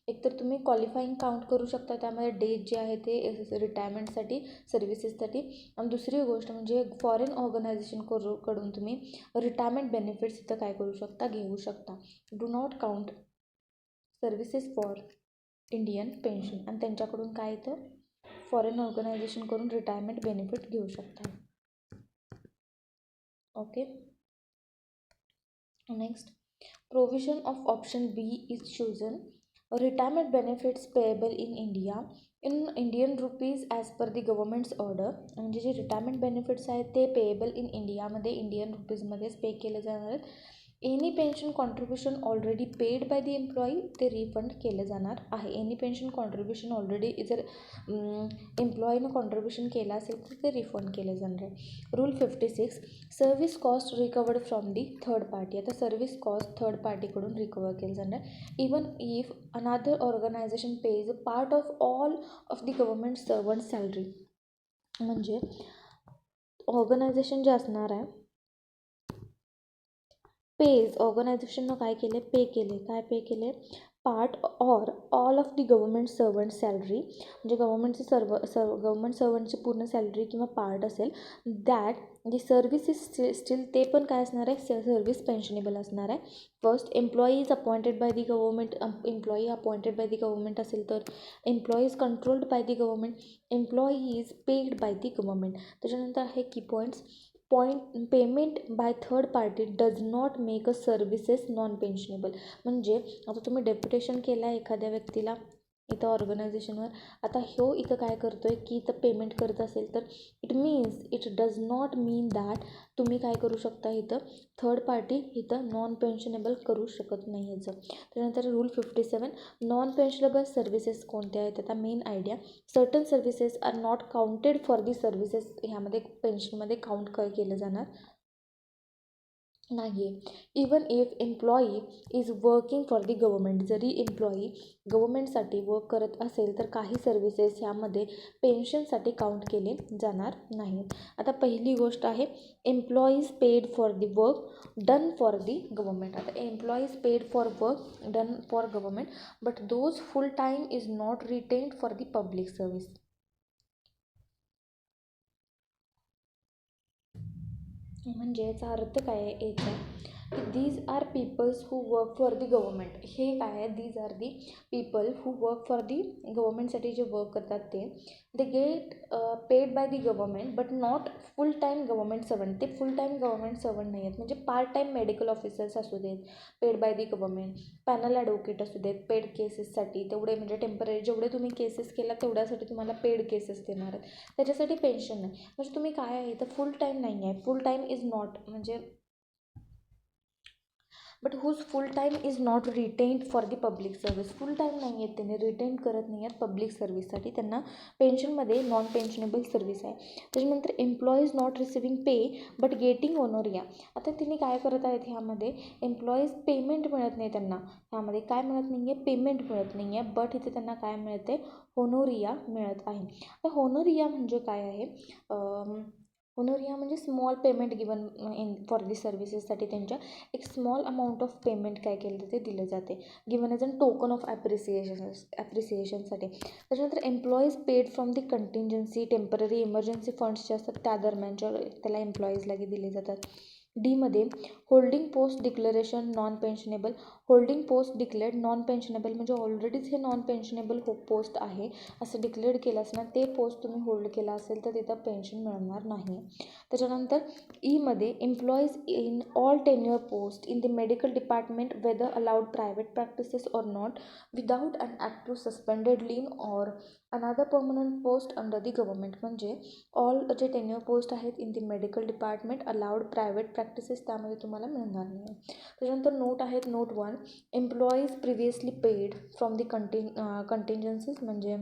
एकतर तुम्ही क्वालिफाईंग काउंट करू शकता त्यामध्ये डेट जे आहे ते रिटायरमेंटसाठी सर्व्हिसेससाठी. आणि दुसरी गोष्ट म्हणजे फॉरेन ऑर्गनायझेशन कडून तुम्ही रिटायरमेंट बेनिफिट्स इथं काय करू शकता, घेऊ शकता. Do not count services for Indian pension, आणि त्यांच्याकडून काय इथं फॉरेन ऑर्गनायझेशनकडून रिटायरमेंट बेनिफिट घेऊ शकता. Okay, next provision of option be is chosen. Retirement benefits payable in Indian rupees as per the government's order. म्हणजे जे रिटायरमेंट बेनिफिट्स आहेत ते पेएबल इन इंडियामध्ये इंडियन रुपीजमध्येच पे केले जाणार आहेत. Any pension contribution already paid by the employee ते रिफंड केलं जाणार आहे. एनी पेन्शन कॉन्ट्रीब्युशन ऑलरेडी जर एम्प्लॉईनं कॉन्ट्रीब्युशन केलं असेल तर ते रिफंड केलं जाणार आहे. Rule 56 service cost recovered from the third party. आता सर्व्हिस कॉस्ट थर्ड पार्टीकडून रिकवर केलं जाणार आहे. Even if another organisation pays part of all of the government servant salary. म्हणजे ऑर्गनायझेशन जे असणार आहे ऑर्गनायझेशननं काय केले, पे केले part or all of the government servant salary, म्हणजे गव्हर्मेंट सर्वंटची पूर्ण सॅलरी किंवा पार्ट असेल, that the service is still, ते पण काय असणार आहे, सर्व्हिस पेन्शनेबल असणार आहे. First, employee is appointed by the government, employee appointed by the government असेल तर employee is controlled by the government, employee is paid by the government. त्याच्यानंतर आहे key points. Payment by third party does not make a services non pensionable. म्हणजे आता तुम्ही deputation केलं आहे एखाद्या व्यक्तीला इथं ऑर्गनायझेशनवर, आता इथं काय करतो आहे की इथं पेमेंट करत असेल तर it does not mean that तुम्ही काय करू शकता, इथं थर्ड पार्टी इथं नॉन पेन्शनेबल करू शकत नाही याचं. त्यानंतर रूल 57, नॉन पेन्शनेबल सर्व्हिसेस कोणत्या आहेत, आता main idea, certain services are not counted for the services, ह्यामध्ये पेन्शनमध्ये काउंट केलं जाणार नाही आहे. Even if employee is working for the government, जरी एम्प्लॉई गव्हर्मेंटसाठी वर्क करत असेल तर काही सर्व्हिसेस ह्यामध्ये पेन्शनसाठी काउंट केले जाणार नाही. आता पहिली गोष्ट आहे employees paid for the work done for the government. आता employees paid for work done for government but those full time is not retained for the public service. म्हणजे याचा अर्थ काय आहे याचा, की these are peoples who work for the government. हे काय आहे, these are the people who work for the गव्हर्मेंटसाठी जे वर्क करतात ते, they get paid by the government but not full time government servant. ते फुल टाईम गव्हर्मेंट सर्वंट नाही आहेत, म्हणजे पार्ट टाईम मेडिकल ऑफिसर्स असू देत paid by the government, panel advocate असू देत पेड केसेससाठी, तेवढे म्हणजे टेम्पररी जेवढे तुम्ही केसेस केला तेवढ्यासाठी तुम्हाला पेड केसेस देणार आहेत, त्याच्यासाठी पेन्शन नाही. म्हणजे तुम्ही काय आहे तर फुल टाईम नाही आहे, फुल टाईम इज नॉट म्हणजे but whose full time is not retained for the public service. Full time नाही आहेत त्यांनी रिटेन करत नाही आहेत पब्लिक सर्व्हिससाठी, त्यांना पेन्शनमध्ये नॉन पेन्शनेबल सर्व्हिस आहे. त्याच्यानंतर employees not receiving pay but getting honoraria. आता तिने काय करत आहेत ह्यामध्ये, एम्प्लॉईज पेमेंट मिळत नाही त्यांना, ह्यामध्ये काय मिळत नाही आहे, पेमेंट मिळत नाही आहे, बट इथे त्यांना काय मिळते, होनोरिया मिळत आहे. तर होनोरिया म्हणजे काय आहे, होनोरिया म्हणजे small payment given in for the सर्व्हिसेससाठी त्यांच्या एक स्मॉल अमाऊंट ऑफ पेमेंट काय केलं ते दिलं जाते, given as an token of ॲप्रिसिएशनसाठी. त्याच्यानंतर employees paid from the contingency temporary emergency funds जे असतात त्या दरम्यानच्या त्याला एम्प्लॉईजला दिले जातात. डीमध्ये holding post declaration non pensionable. Holding post declared non pensionable म्हणजे ऑलरेडीच हे नॉन पेन्शनेबल पोस्ट आहे असं डिक्लेअर्ड केलं असणार, ते पोस्ट तुम्ही होल्ड केला असेल तर तिथं पेन्शन मिळणार नाही. त्याच्यानंतर ईमध्ये employees in all tenure post in the medical department whether allowed private practices or not without an active suspended lien or another permanent post under the government. म्हणजे ऑल जे टेन्युअर पोस्ट आहेत in the medical department allowed private practices त्यामध्ये तुम्हाला मिळणार नाही. त्याच्यानंतर note आहेत, note 1, employees previously paid from the contingencies म्हणजे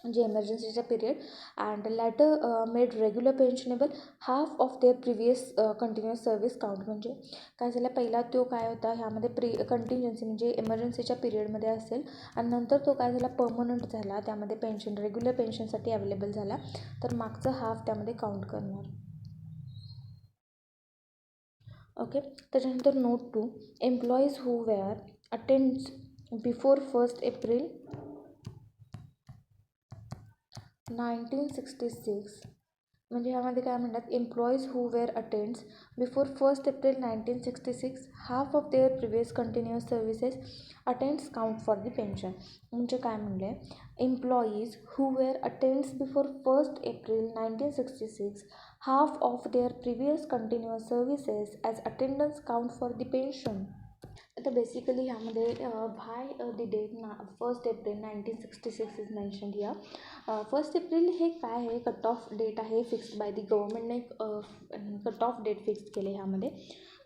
जे एमर्जन्सीचा period and later made regular pensionable half of their previous continuous service count. म्हणजे काय झालं, पहिला तो काय होता ह्यामध्ये कंटिन्जन्सी म्हणजे एमर्जन्सीच्या पिरियडमध्ये असेल आणि नंतर तो काय झाला परमनंट झाला, त्यामध्ये पेन्शन रेग्युलर पेन्शनसाठी अवेलेबल झाला तर मागचं हाफ त्यामध्ये काउंट करणार. ओके. त्याच्यानंतर note 2, employees who were attends before 1 April 1966 म्हणजे ह्यामध्ये काय म्हणतात, employees who were attends before 1 April 1966 half of their previous continuous services attends count for the pension. म्हणजे काय म्हणले, employees who were attends before 1 April 1966 half of their previous continuous services as attendance count for the pension. आता basically ह्यामध्ये by the date 1 April 1966 is mentioned here. 1 April हे काय आहे, cut off date आहे fixed by the गव्हर्मेंटने cut off date fixed केले ह्यामध्ये.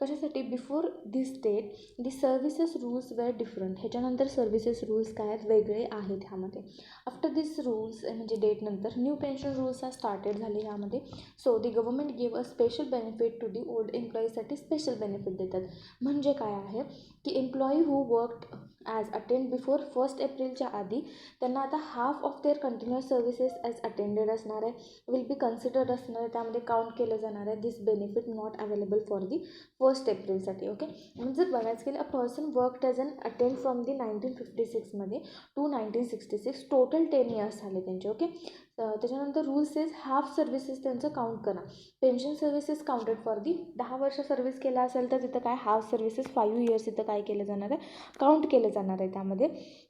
कशासाठी, before this date the services rules were different. ह्याच्यानंतर सर्व्हिसेस रूल्स काय आहेत, वेगळे आहेत ह्यामध्ये. आफ्टर दिस रूल्स म्हणजे डेटनंतर new pension rules are started झाले ह्यामध्ये. So the government give a special benefit to the old एम्प्लॉईजसाठी स्पेशल बेनिफिट देतात. म्हणजे काय आहे की एम्प्लॉई हू वर्कड ॲज अटेंड बिफोर 1 एप्रिलच्या आधी त्यांना आता half of there continuous services as attended असणार आहे, विल बी कन्सिडर्ड असणार आहे, त्यामध्ये काउंट केलं जाणार आहे. This benefit not available for the 1 एप्रिलसाठी. ओके, म्हणजे जर बघायचं केलं, a person worked as an attend from the 1956मध्ये टू 1966, टोटल 10 इयर्स झाले त्यांचे. ओके, त्याच्यानंतर रूल्स इज हाफ सर्व्हिसेस त्यांचं काउंट करा. Pension services counted for the 10 वर्ष सर्व्हिस केला असेल तर तिथं काय हाफ सर्व्हिसेस 5 इयर्स इथं काय केलं जाणार आहे, काउंट केलं जाणार आहे त्यामध्ये.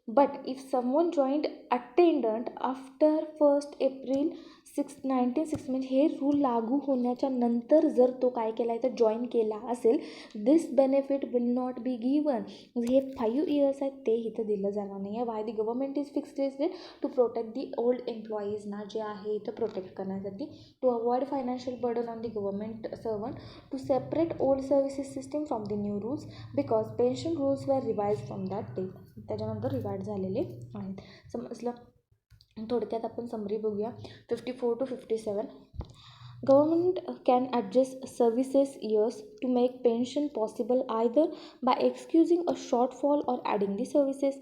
But if someone joined attendant after 1 April 1960, म्हणजे हे रूल लागू होण्याच्या नंतर जर तो काय केला आहे तर जॉईन केला असेल, this benefit will not be given. म्हणजे हे 5 इयर्स आहेत ते इथं दिलं जाणार नाही आहे. Why the government is fixed to protect the old एम्प्लॉईजना, जे आहे इथं प्रोटेक्ट करण्यासाठी, to avoid financial burden on the government servant, to separate old services system from the new rules, because pension rules were revise from that day. त्याच्यानंतर revised झालेले आहेत. समजलं. थोडक्यात आपण समरी बघूया. 54 to 57. Government can adjust services years to make pension possible either by excusing a shortfall or adding the services.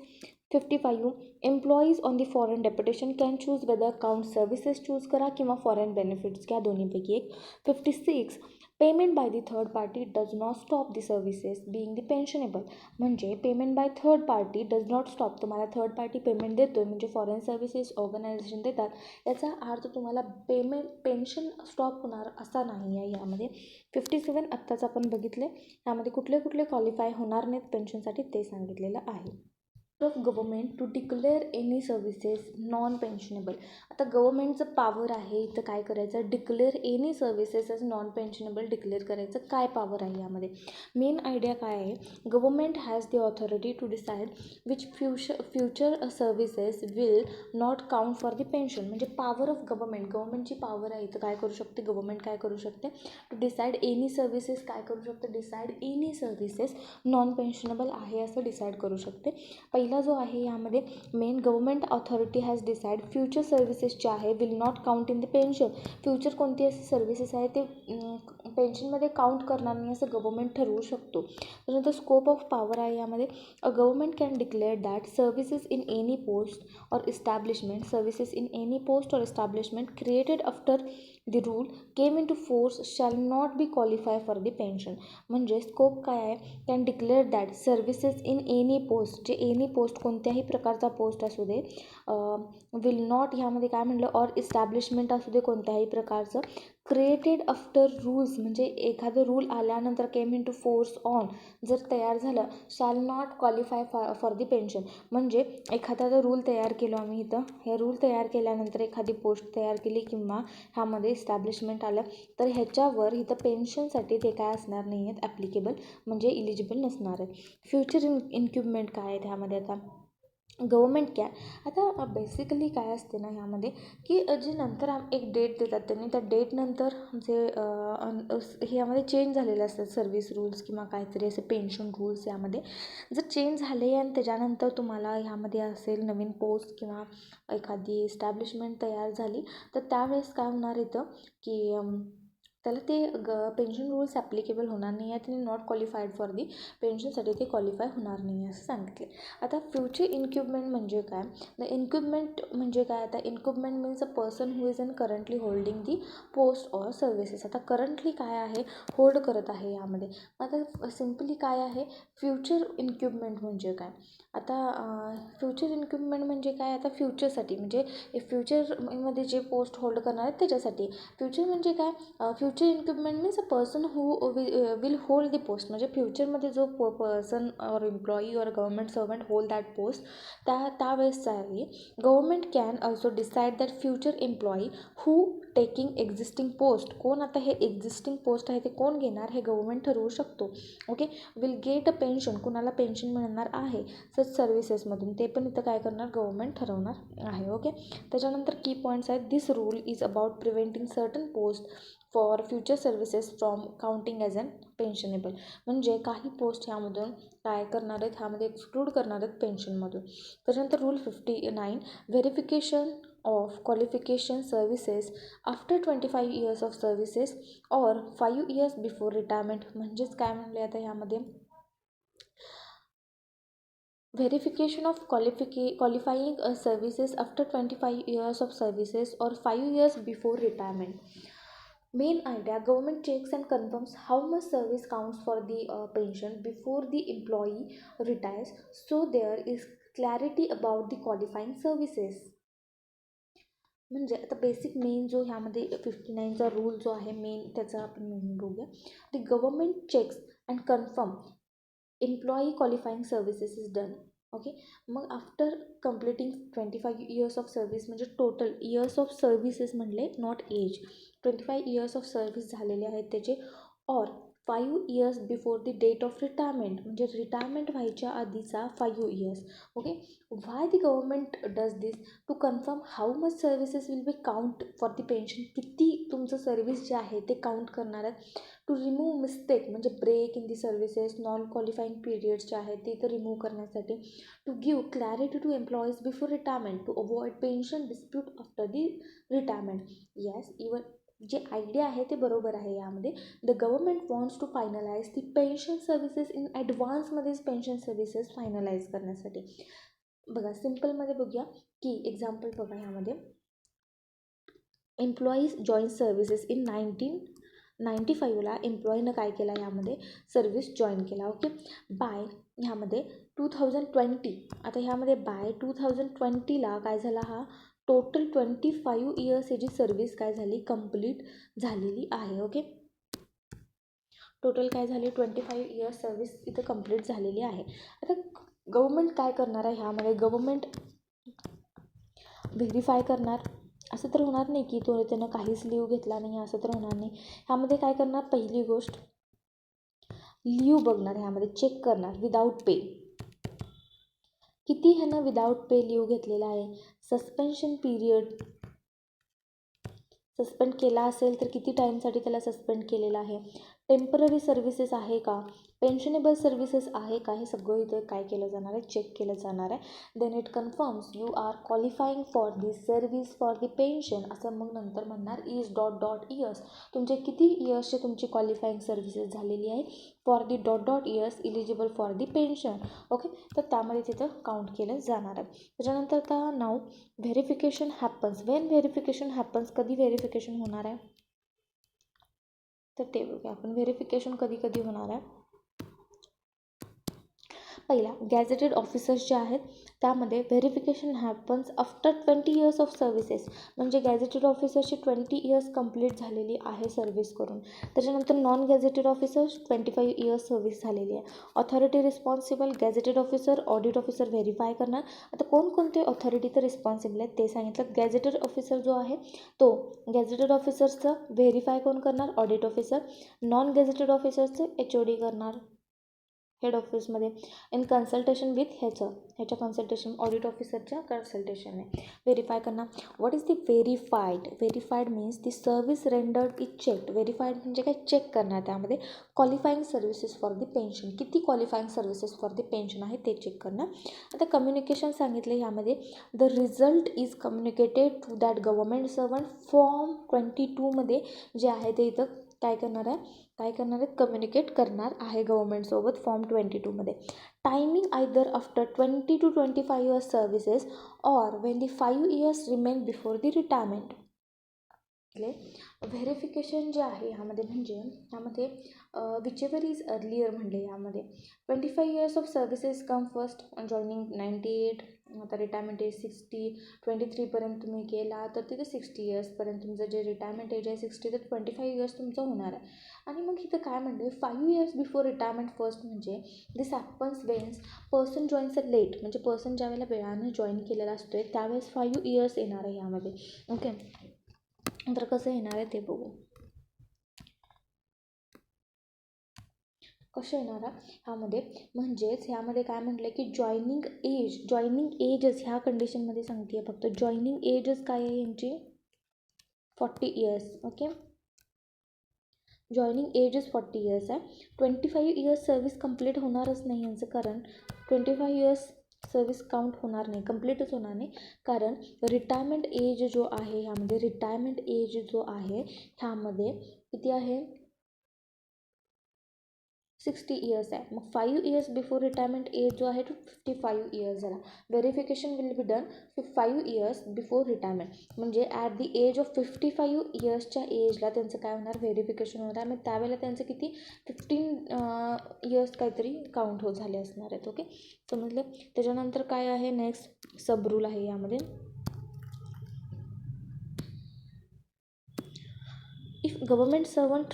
55. Employees on the foreign deputation can choose whether count services choose करा किंवा foreign benefits घ्या, दोन्हीपैकी एक. 56. Payment by the third party does not stop the services being the pensionable. म्हणजे payment by third party does not stop, तुम्हाला third party payment देतो आहे म्हणजे फॉरेन सर्व्हिसेस ऑर्गनायझेशन देतात, याचा अर्थ तुम्हाला पेन्शन स्टॉप होणार असा नाही आहे यामध्ये. 57 आत्ताच आपण बघितले, यामध्ये कुठले कुठले क्वालिफाय होणार नाहीत पेन्शनसाठी ते सांगितलेलं आहे. Of government to declare any services non pensionable. आता गव्हर्मेंटचं पॉवर आहे इथं काय करायचं, declare any services as non pensionable declare करायचं. काय पॉवर आहे यामध्ये, मेन आयडिया काय आहे, government has the authority to decide which future services will not count for the pension. म्हणजे पॉवर ऑफ गव्हर्मेंटची पॉवर आहे इथं काय करू शकते, गव्हर्मेंट काय करू शकते, टू डिसाईड एनी सर्व्हिसेस, काय करू शकते, डिसाईड एनी सर्व्हिसेस नॉन पेन्शनेबल आहे असं डिसाईड करू शकते. पहिला जो आहे यामध्ये main government authority has decide future services जे आहे will not count in the pension. Future कोणती असे सर्व्हिसेस आहे ते पेन्शनमध्ये काउंट करणार नाही असं गव्हर्मेंट ठरवू शकतो. त्यानंतर स्कोप ऑफ पॉवर आहे यामध्ये, a government can declare that services in any post or establishment, services in any post or establishment created after the rule came in to force shall not be qualify for the pension. म्हणजे scope काय आहे, can declare that services in any post, जे any post कोणत्याही प्रकारचा post असू दे, will not ह्यामध्ये काय म्हटलं, और इस्टॅब्लिशमेंट असू दे कोणत्याही प्रकारचं, क्रिएटेड आफ्टर रूल्स म्हणजे एखादं रूल आल्यानंतर केम इन टू फोर्स ऑन, जर तयार झालं, shall not qualify for the pension. म्हणजे एखादा रूल तयार केलो आम्ही इथं, हे रूल तयार केल्यानंतर एखादी पोस्ट तयार केली किंवा ह्यामध्ये इस्टॅब्लिशमेंट आलं तर ह्याच्यावर इथं पेन्शनसाठी ते काय असणार नाही आहेत ॲप्लिकेबल, म्हणजे इलिजिबल नसणार आहे. फ्युचर इन्क्युबमेंट काय आहे ह्यामध्ये, आता गव्हर्मेंट कॅन, आता बेसिकली काय असते ना ह्यामध्ये की जे नंतर एक डेट देतात त्यांनी, त्या डेटनंतर जे हे यामध्ये चेंज झालेले असतात सर्व्हिस रूल्स किंवा काहीतरी असे पेन्शन रूल्स, यामध्ये जर चेंज झाले आणि त्याच्यानंतर तुम्हाला ह्यामध्ये असेल नवीन पोस्ट किंवा एखादी इस्टॅब्लिशमेंट तयार झाली तर त्यावेळेस काय होणार इथं की त्याला ते पेन्शन रूल्स ॲप्लिकेबल होणार नाही आहेत आणि नॉट क्वालिफाईड फॉर दी पेन्शनसाठी ते क्वालिफाय होणार नाही आहे असं सांगितले. आता फ्युचर इन्क्युबमेंट म्हणजे काय, द इन्क्युबमेंट म्हणजे काय, आता incumbent means a person who is in currently holding the post or services. आता करंटली काय आहे, होल्ड करत आहे यामध्ये. आता सिम्पली काय आहे, फ्युचर इन्क्युबमेंट म्हणजे काय, आता फ्युचर इन्क्युबमेंट म्हणजे काय, आता फ्युचरसाठी म्हणजे फ्युचरमध्ये जे पोस्ट होल्ड करणार आहेत त्याच्यासाठी. फ्युचर म्हणजे काय, future incumbent means a person who will hold the post, म्हणजे फ्युचरमध्ये जो person or employee or government servant hold that post, त्यावेळेस आहे. Government can also decide that future employee who taking existing post, कोण आता हे एक्झिस्टिंग पोस्ट आहे ते कोण घेणार हे गव्हर्मेंट ठरवू शकतो. Okay, will get a pension, कुणाला पेन्शन मिळणार आहे सच सर्व्हिसेसमधून, ते पण इथं काय करणार गव्हर्मेंट ठरवणार आहे. ओके, त्याच्यानंतर की पॉईंट्स आहेत, this rule is about preventing certain post for future services from counting as an pensionable. म्हणजे काही पोस्ट ह्यामधून काय करणार आहेत, ह्यामध्ये एक्सक्लूड करणार आहेत पेन्शनमधून. त्याच्यानंतर rule 59, verification of qualification services after 25 years of services और 5 इयर्स बिफोर रिटायरमेंट. म्हणजेच काय म्हणले आता ह्यामध्ये, verification of qualifying services after 25 years of services और 5 years before retirement. Main idea, government checks and confirms how much service counts for the pension before the employee retires, so there is clarity about the qualifying services. म्हणजे आता basic main जो ह्यामध्ये 59चा rule जो आहे main त्याचा आपण बघूया. The government checks and confirm employee qualifying services is done. Okay, मग after completing 25 years of service, म्हणजे टोटल इयर्स ऑफ सर्व्हिसेस म्हणले, not age. 25 years of service झालेले आहेत त्याचे, or 5 years before the date of retirement, म्हणजे retirement व्हायच्या आधीचा 5 years. Okay, why the government does this? To confirm how much services will be count for the pension, किती तुमचं service जे आहे ते काउंट करणार आहेत. टू रिमूव्ह मिस्टेक, म्हणजे break in the services, non qualifying periods जे आहेत ते इथं रिमूव्ह करण्यासाठी. To give clarity to employees before retirement, to avoid pension dispute after the retirement. Yes, even जे आयडिया आहे ते बरोबर आहे यामध्ये. The government wants to finalise the pension services in ॲडव्हान्समध्येच पेन्शन सर्व्हिसेस फायनलाइज करण्यासाठी. बघा सिम्पलमध्ये बघूया की एक्झाम्पल बघा ह्यामध्ये. एम्प्लॉईज जॉईन सर्व्हिसेस इन 1995ला एम्प्लॉईनं काय केला ह्यामध्ये सर्व्हिस जॉईन केला. ओके, बाय ह्यामध्ये 2020, आता ह्यामध्ये बाय 2020ला काय झाला, हा टोटल 25 इयर्स याची सर्व्हिस काय झाली, कंप्लीट झालेली आहे. ओके, टोटल काय झाली, 25 इयर्स सर्व्हिस इथं कंप्लीट झालेली आहे. आता गव्हर्मेंट काय करणार आहे ह्यामध्ये, गव्हर्मेंट व्हेरीफाय करणार. असं तर होणार नाही की त्यानं काहीच लीव घेतला नाही, असं तर होणार नाही. ह्यामध्ये काय करणार, पहिली गोष्ट लीव बघणार, ह्यामध्ये चेक करणार विदाऊट पे, किती ह्यानं विदाऊट पे लीव घेतलेला आहे. सस्पेन्शन पीरियड, सस्पेंड केला असेल तर किती टाईमसाठी त्याला सस्पेंड केलेला आहे. टेम्पररी सर्व्हिसेस आहे का, पेन्शनेबल सर्व्हिसेस आहे का, हे सगळं इथे काय केलं जाणार आहे, चेक केलं जाणार आहे. Then it confirms you are qualifying for the service for the pension, असं मग नंतर म्हणणार इज डॉट डॉट इयर्स, तुमचे किती इयर्सचे तुमची क्वालिफाईंग सर्व्हिसेस झालेली आहे for the dot dot years eligible for the pension. Okay, तर त्यामध्ये तिथं काउंट केलं जाणार आहे. त्याच्यानंतर आता नाव verification happens. When verification happens, कधी व्हेरिफिकेशन होणार आहे तर ते बघूया आपण. व्हेरिफिकेशन कधी कधी होणार आहे. पहिला गॅझेटेड ऑफिसर्स जे आहेत त्यामध्ये verification happens after 20 years of services, म्हणजे गॅझेटेड ऑफिसर्सची 20 इयर्स कंप्लीट झालेली आहे सर्व्हिस करून. त्याच्यानंतर non gazetted officers 25 years service झालेली आहे. Authority responsible, gazetted officer, audit officer verify करणार. आता कोणकोणते ऑथॉरिटी तर रिस्पॉन्सिबल आहेत ते सांगितलं. गॅझेटेड ऑफिसर जो आहे तो गॅझेटेड ऑफिसर्सचं व्हेरीफाय कोण करणार, ऑडिट ऑफिसर. नॉन गॅझेटेड ऑफिसरचं HOD करणार हेड ऑफिसमध्ये, इन कन्सल्टेशन विथ ह्याच्या कन्सल्टेशन, ऑडिट ऑफिसरच्या कन्सल्टेशनने व्हेरीफाय करणार. What is the verified? Verified means the service rendered is checked. Verified म्हणजे काय, चेक करणार. त्यामध्ये qualifying services for the pension, किती qualifying services for the pension आहे ते चेक करणार. आता कम्युनिकेशन सांगितले ह्यामध्ये, the result is communicated to that government servant. Form 22मध्ये जे आहे ते इथं काय करणार आहे, कम्युनिकेट करणार आहे गव्हर्मेंटसोबत फॉर्म 22मध्ये. Timing either after 20 to 25 years services or when the 5 years remain before the retirement. Verification जे आहे ह्यामध्ये, म्हणजे ह्यामध्ये विचेवर इज अर्लियर म्हणले. ह्यामध्ये 25 years of services come first, joining 98, आता रिटायरमेंट एज 60, 23पर्यंत तुम्ही केला तर तिथे 60 इयर्सपर्यंत तुमचं जे रिटायरमेंट एज आहे 60, तर 25 इयर्स तुमचं होणार आहे. आणि मग इथं काय म्हणते, 5 इयर्स बिफोर रिटायरमेंट फर्स्ट, म्हणजे दिस happens veins person joins a late, म्हणजे पर्सन ज्या वेळेला वेळानं जॉईन केलेला असतो आहे त्यावेळेस 5 इयर्स येणार आहे ह्यामध्ये. ओके, तर कसं येणार आहे ते बघू. कसं येणार आहे ह्यामध्ये, म्हणजेच ह्यामध्ये काय म्हटलं की जॉईनिंग एजच ह्या कंडिशनमध्ये सांगते आहे फक्त. जॉईनिंग एजच काय आहे यांची, 40 इयर्स. ओके, जॉईनिंग एजच 40 इयर्स आहे. 25 इयर्स सर्व्हिस कंप्लीट होणारच नाही यांचं, कारण 25 इयर्स सर्व्हिस काउंट होणार नाही, कंप्लीटच होणार नाही. कारण रिटायरमेंट एज जो आहे ह्यामध्ये, रिटायरमेंट एज जो आहे ह्यामध्ये किती आहे, 60 इयर्स आहे. मग 5 इयर्स बिफोर रिटायरमेंट एज जो आहे तो 55 इयर्स झाला. Verification will be done 5 years before retirement, म्हणजे ॲट दी एज ऑफ 55 इयर्सच्या एजला त्यांचं काय होणार, व्हेरिफिकेशन होणार आहे. मग त्यावेळेला त्यांचं किती 15 इयर्स काहीतरी काउंट झाले असणार आहेत. ओके, समजलं. त्याच्यानंतर काय आहे, नेक्स्ट सब रूल आहे यामध्ये. If government servant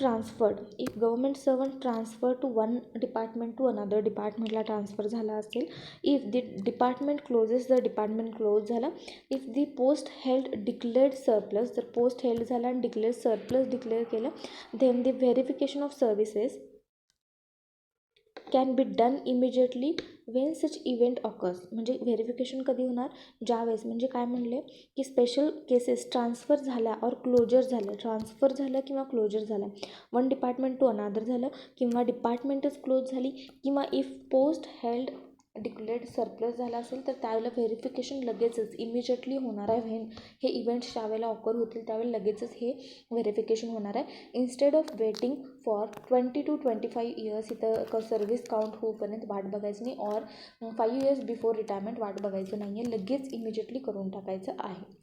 transferred to one department to another departmentला ट्रान्सफर झाला असेल, if the department closes, the department close झाला, if the post held declared surplus, जर पोस्ट हेल्ड झाला आणि डिक्लेअर सरप्लस डिक्लेअर केलं, then the verification of services can be done immediately when such event occurs. म्हणजे verification कधी होणार, ज्यावेळेस, म्हणजे काय म्हणले की स्पेशल केसेस ट्रान्सफर झाल्या और क्लोजर झालं, ट्रान्सफर झालं किंवा क्लोजर झालं, वन डिपार्टमेंट टू अनादर झालं किंवा डिपार्टमेंटच क्लोज झाली, किंवा if post held declared surplus झाला असेल तर त्यावेळेला व्हेरिफिकेशन लगेचच इमिजिएटली होणार आहे. व्हेन हे इव्हेंट्स ज्यावेळेला ऑकर होतील त्यावेळेला लगेचच हे व्हेरिफिकेशन होणार आहे. Instead of waiting for 20 to 25 years इथं सर्व्हिस काउंट होऊपर्यंत वाट बघायचं नाही, और 5 इयर्स बिफोर रिटायरमेंट वाट बघायचं नाही आहे, लगेच इमिजिएटली करून टाकायचं आहे.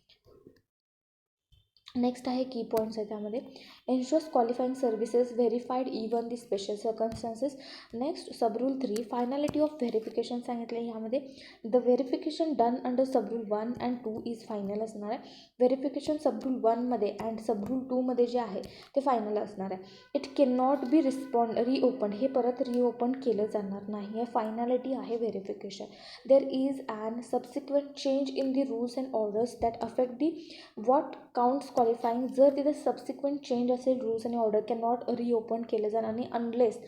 नेक्स्ट आहे की पॉईंट्स आहे त्यामध्ये. Ensures qualifying services verified even the special circumstances. Next sub rule 3 finality of verification सांगितलं आहे यामध्ये. The verification done under sub rule 1 and 2 is final असणार आहे. व्हेरिफिकेशन सब रूल 1मध्ये अँड सब रूल 2मध्ये जे आहे ते फायनल असणार आहे. It can not be reopen, हे परत रिओपन केलं जाणार नाही आहे. फायनॅलिटी आहे verification. There is and subsequent change in the rules and orders that affect the what counts qualifying. जर तिथे सबसिक्वेंट चेंज असेल रूल्स आणि ऑर्डर कॅन नॉट रिओपन केले जाणार आणि अनलेस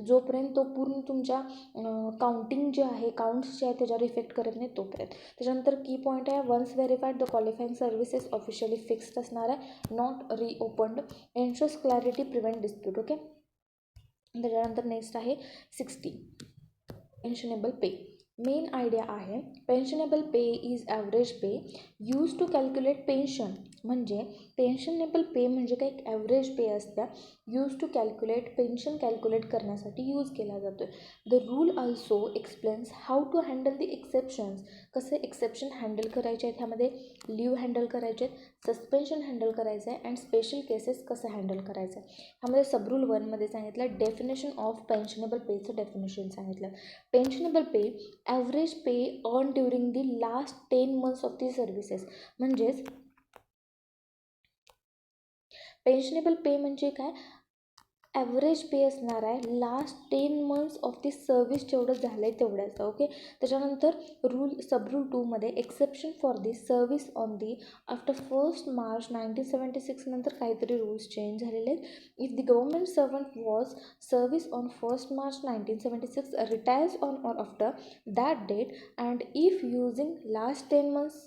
जोपर्यंत तो पूर्ण तुमच्या काउंटिंग जे आहे काउंट्स जे आहे त्याच्यावर इफेक्ट करत नाही तोपर्यंत. त्याच्यानंतर की पॉईंट आहे, once verified the qualifying services officially fixed असणार आहे, not reopened. Ensures clarity prevent dispute. Okay, त्याच्यानंतर नेक्स्ट आहे 60 पेन्शनेबल पे. मेन आयडिया आहे pensionable pay is average pay use to calculate pension. म्हणजे पेन्शनेबल पे म्हणजे काही एक ॲव्हरेज पे असत्या, use to calculate pension calculate करण्यासाठी यूज केला जातो. The rule also explains how to handle the exceptions. कसे एक्सेप्शन हँडल करायचे आहेत, ह्यामध्ये लिव्ह हँडल करायचे आहेत, सस्पेन्शन हँडल करायचं आहे अँड स्पेशल केसेस कसं हँडल करायचं आहे. ह्यामध्ये सब रूल 1मध्ये सांगितलं डेफिनेशन ऑफ पेन्शनेबल पेचं डेफिनेशन सांगितलं. Pensionable pay average pay earn during the last 10 months of the services. म्हणजेच पेन्शनेबल पे म्हणजे काय, ॲव्हरेज पे असणार आहे last 10 months of the service जेवढं झालं आहे तेवढ्याचं. ओके, त्याच्यानंतर सब रूल 2मध्ये exception for the service on the after 1 March 1976 नंतर काहीतरी रूल्स चेंज झालेले आहेत. If the government servant was service on 1 March 1976 retires on or after that date and if using last 10 months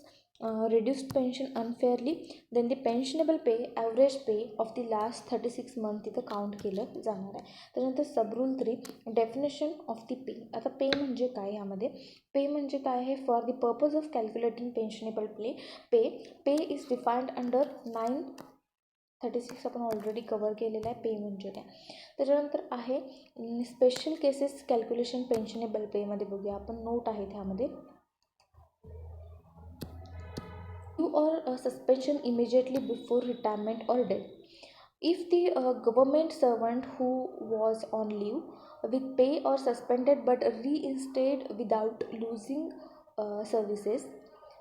reduced pension unfairly, then the pensionable pay average pay of the last 36 months तिथं count केलं जाणार आहे. त्यानंतर sub rule 3 definition of the pay. आता pay म्हणजे काय, यामध्ये pay म्हणजे काय आहे, for the purpose of calculating pensionable pay is defined under 936 आपण ऑलरेडी कवर केलेलं आहे. पे म्हणजे काय, त्याच्यानंतर आहे स्पेशल केसेस कॅल्क्युलेशन पेन्शनेबल पेमध्ये बघूया आपण. नोट आहे त्यामध्ये, or suspension immediately before retirement or death. If the government servant who was on leave with pay or suspended but reinstated without losing services.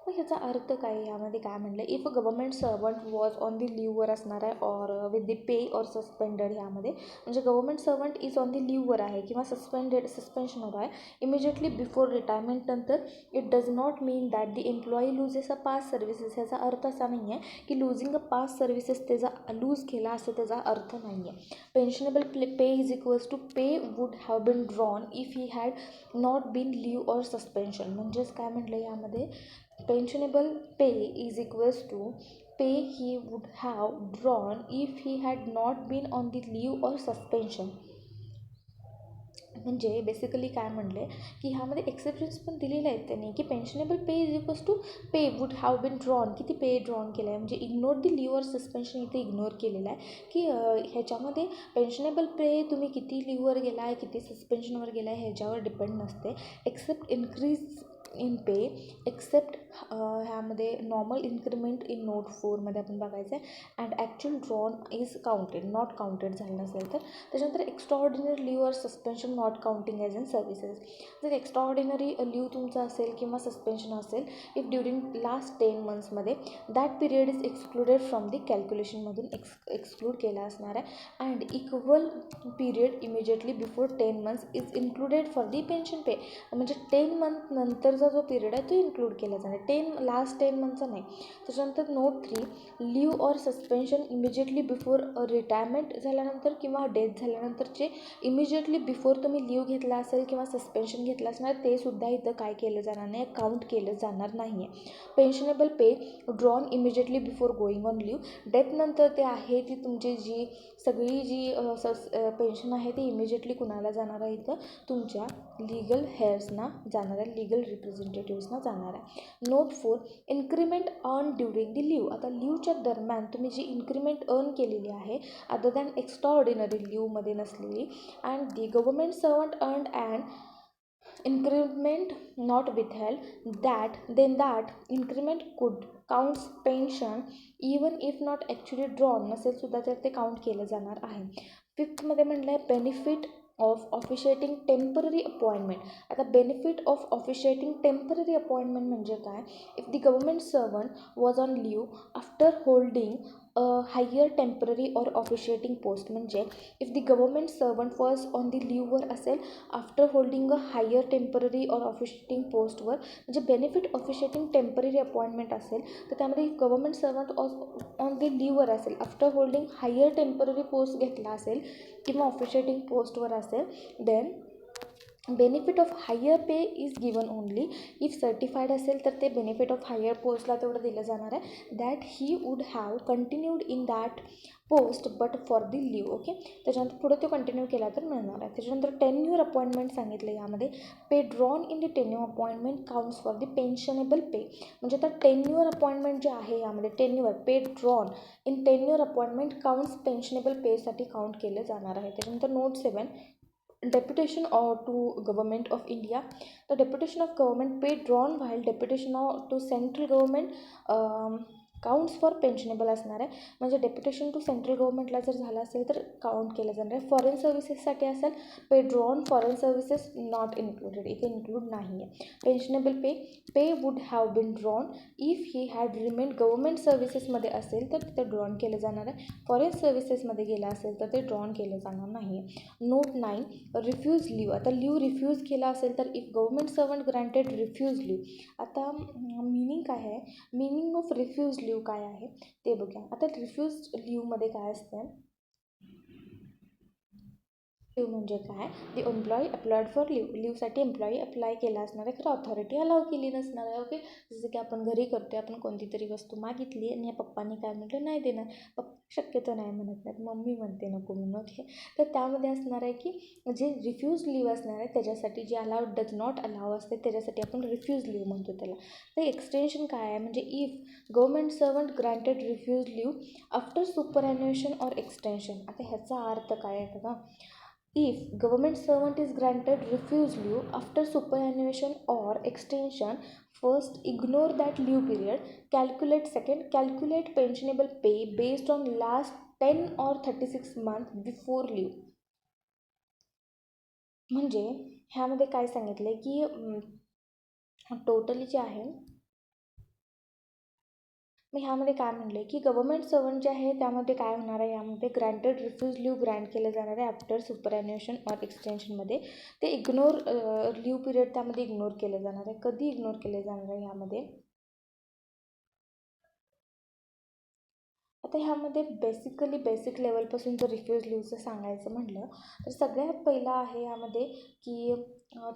मग ह्याचा अर्थ काय, यामध्ये काय म्हणलं, if a government servant was on the लिव्हवर असणार आहे और विथ दी पे और सस्पेंडेड. ह्यामध्ये म्हणजे government servant is on the लिव्हवर आहे किंवा सस्पेन्शनवर आहे इमिजिएटली बिफोर रिटायरमेंट नंतर. It does not mean that the employee loses a past services. ह्याचा अर्थ असा नाही आहे की लुझिंग अ पास सर्व्हिसेस त्याचा लूज केला असं त्याचा अर्थ नाही आहे. Pensionable pay is equals to pay would have been drawn if he had not been leave or suspension. म्हणजेच काय म्हटलं यामध्ये, pensionable pay is equals to pay he would have drawn if he had not been on the leave or suspension. म्हणजे basically काय म्हणले की ह्यामध्ये exceptions पण दिलेले आहेत त्यांनी की pensionable pay is equals to pay would have been drawn, किती पे ड्रॉन केलं आहे, म्हणजे ignore the leave or suspension इथे इग्नोर केलेलं आहे की ह्याच्यामध्ये पेन्शनेबल पे तुम्ही किती लिव्हवर गेला आहे, किती सस्पेन्शनवर गेला आहे ह्याच्यावर डिपेंड नसते. Except increase in pay, except ह्यामध्ये नॉर्मल इन्क्रीमेंट इन नोट 4मध्ये आपण बघायचं आहे. And actual drawn is counted, not counted झालं नसेल तर. त्याच्यानंतर extraordinary leave or suspension not counting as in services. जर एक्स्ट्राऑर्डिनरी लिव्ह तुमचा असेल किंवा सस्पेन्शन असेल इफ ड्युरिंग लास्ट 10 मंथ्समध्ये, that period is excluded from the कॅल्क्युलेशनमधून एक्सक्लूड केला असणार आहे. And equal period immediately before 10 months is included for the pension पे, म्हणजे 10 मंथ नंतरचा जो पिरियड आहे तो इन्क्लूड केला जाणार, लास्ट 10 मंथचा नाही. त्याच्यानंतर note 3, leave or suspension immediately before retirement झाल्यानंतर किंवा डेथ झाल्यानंतरचे इमिजिएटली बिफोर तुम्ही लिव्ह घेतला असेल किंवा सस्पेन्शन घेतला असणार ते सुद्धा इथं काय केलं जाणार नाही, काउंट केलं जाणार नाही आहे. Pensionable pay drawn immediately before going on leave, डेथनंतर ते आहे ती तुमची जी सगळी जी पेन्शन आहे ती इमिजिएटली कुणाला जाणार आहे, इथं तुमच्या लीगल हेअर्सना जाणार आहे, लीगल रिप्रेझेंटेटिव्सना जाणार आहे. Note 4, increment earn during the leave. आता लिव्हच्या दरम्यान तुम्ही जी इन्क्रीमेंट अर्न केलेली आहे अदर दॅन एक्स्ट्राऑर्डिनरी लिव्हमध्ये नसलेली, and the government servant earned and increment not withheld, that increment could counts pension even if not actually drawn नसेल सुद्धा तर ते काउंट केलं जाणार आहे. 5th म्हटलं आहे benefit of officiating temporary appointment. आता benefit of officiating temporary appointment म्हणजे काय, if the government servant was on leave after holding higher temporary or officiating post, म्हणजे if the government servant was on the लिव्हवर असेल after holding a higher temporary or officiating पोस्टवर, म्हणजे benefit officiating temporary appointment असेल तर त्यामध्ये government servant on the लिव्हवर असेल after holding higher temporary post घेतला असेल किंवा ऑफिशिएटिंग पोस्टवर असेल, then benefit of higher pay is given only if certified असेल तर ते बेनिफिट ऑफ हायर पोस्टला तेवढं दिलं जाणार आहे, that he would have continued in that post but for the leave. Okay, त्याच्यानंतर पुढे तो कंटिन्यू केला तर मिळणार आहे. त्याच्यानंतर टेन्युअर अपॉइंटमेंट सांगितलं यामध्ये, pay drawn in the tenure appointment counts for the pensionable पे, म्हणजे आता टेन्युअर अपॉइंटमेंट जे आहे यामध्ये tenure pay drawn in tenure appointment counts pensionable पेसाठी काउंट केलं जाणार आहे. त्याच्यानंतर note 7, deputation or to government of India. The deputation of government pay drawn while deputation to central government counts for pensionable असणार आहे, म्हणजे डेप्युटेशन टू सेंट्रल गव्हर्नमेंटला जर झालं असेल तर काउंट केलं जाणार आहे. फॉरेन सर्व्हिसेससाठी असेल pay drawn foreign services not included, इथे इन्क्लूड नाही आहे. Pensionable pay would have been drawn if he had remained government सर्व्हिसेसमध्ये असेल तर तिथे ड्रॉन केलं जाणार आहे, फॉरेन सर्व्हिसेसमध्ये गेलं असेल तर ते ड्रॉन केलं जाणार नाही आहे. Note 9, refuse leave. आता लिव्ह रिफ्यूज केला असेल तर if government servant granted refuse leave, आता मिनिंग काय आहे, मिनिंग ऑफ रिफ्यूज लिव्ह काय आहे ते बघूया. आता रिफ्यूज लिव्हमध्ये काय असतं, लिव्ह म्हणजे काय, दी एम्प्लॉई अप्लायड फॉर लिव्हसाठी एम्प्लॉई अप्लाय केला असणार आहे, खरं ऑथॉरिटी अलाव केली नसणार आहे. ओके, जसं की आपण घरी करतो, आपण कोणती तरी वस्तू मागितली आणि या पप्पांनी काय म्हटलं नाही देणार, पप्पा शक्यतो नाही म्हणत नाहीत, मम्मी म्हणते नको म्हणून. ओके, तर त्यामध्ये असणार आहे की जे रिफ्यूज लिव्ह असणार आहे त्याच्यासाठी जे अलाउड डज नॉट अलाव असते त्याच्यासाठी आपण रिफ्यूज लिव्ह म्हणतो त्याला. तर एक्सटेन्शन काय आहे, म्हणजे if government servant granted refuse leave after superannuation or extension. आता ह्याचा अर्थ काय आहे बघा, if government servant is granted refuse leave after superannuation or extension, first ignore that leave period, calculate pensionable pay based on last 10 or 36 month before leave. म्हणजे ह्यामध्ये काय सांगितलं आहे की टोटली जे आहे, मग ह्यामध्ये काय म्हणलं आहे की गव्हर्मेंट सर्वंट जे आहे त्यामध्ये काय होणार आहे, यामध्ये ग्रँटेड रिफ्यूज लिव्ह ग्रँट केलं जाणार आहे आफ्टर सुपरॲन्युएशन ऑर एक्सटेन्शनमध्ये. ते इग्नोर लिव्ह पिरियड त्यामध्ये इग्नोर केलं जाणार आहे. कधी इग्नोर केले जाणार आहे ह्यामध्ये, आता ह्यामध्ये बेसिक लेवलपासून जर रिफ्यूज लिव्हचं सांगायचं म्हटलं तर सगळ्यात पहिला आहे यामध्ये की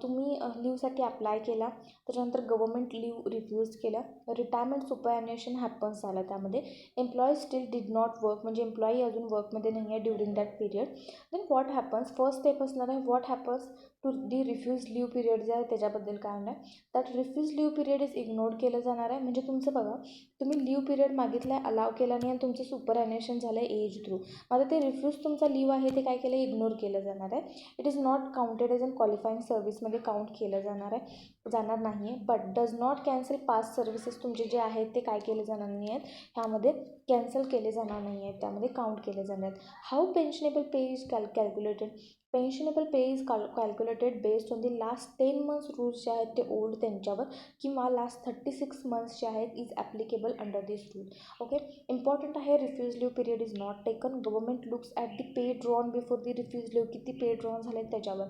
तुम्ही लीवसाठी अप्लाय केला, त्याच्यानंतर गव्हर्मेंट लीव रिफ्यूज केलं, रिटायरमेंट सुपरॲन्युएशन हॅपन्स झालं, त्यामध्ये employee still did not work, म्हणजे एम्प्लॉई अजून वर्कमध्ये नाही आहे during that period. Then what happens, first step असणार आहे what happens to the refuse leave period जे आहे त्याच्याबद्दल काय नाही. That refuse leave period is ignored केलं जाणार आहे. म्हणजे तुमचं बघा, तुम्ही लीव पिरियड मागितला आहे, अलाव केला नाही आणि तुमचं सुपरॲन्युएशन झालं आहे एज थ्रू, आता ते रिफ्यूज तुमचा लीव आहे ते काय केलं, इग्नोर केलं जाणार आहे. It is not counted as an qualifying सर्व्हिसमध्ये काउंट केलं जाणार नाही आहे. But does not cancel past services तुमचे जे आहेत ते काय केले जाणार नाही आहेत, ह्यामध्ये कॅन्सल केले जाणार नाही आहेत, त्यामध्ये काउंट केले जाणार आहेत. How pensionable pay is calculated, pensionable pay is calculated based on the last 10 months rules जे आहेत ते ओल्ड त्यांच्यावर, किंवा लास्ट 36 मंथ्स जे आहेत is applicable under this rule. Okay, important आहे, refuse leave period is not taken. Government looks at the pay drawn before the refuse leave, किती pay drawn झाले त्याच्यावर.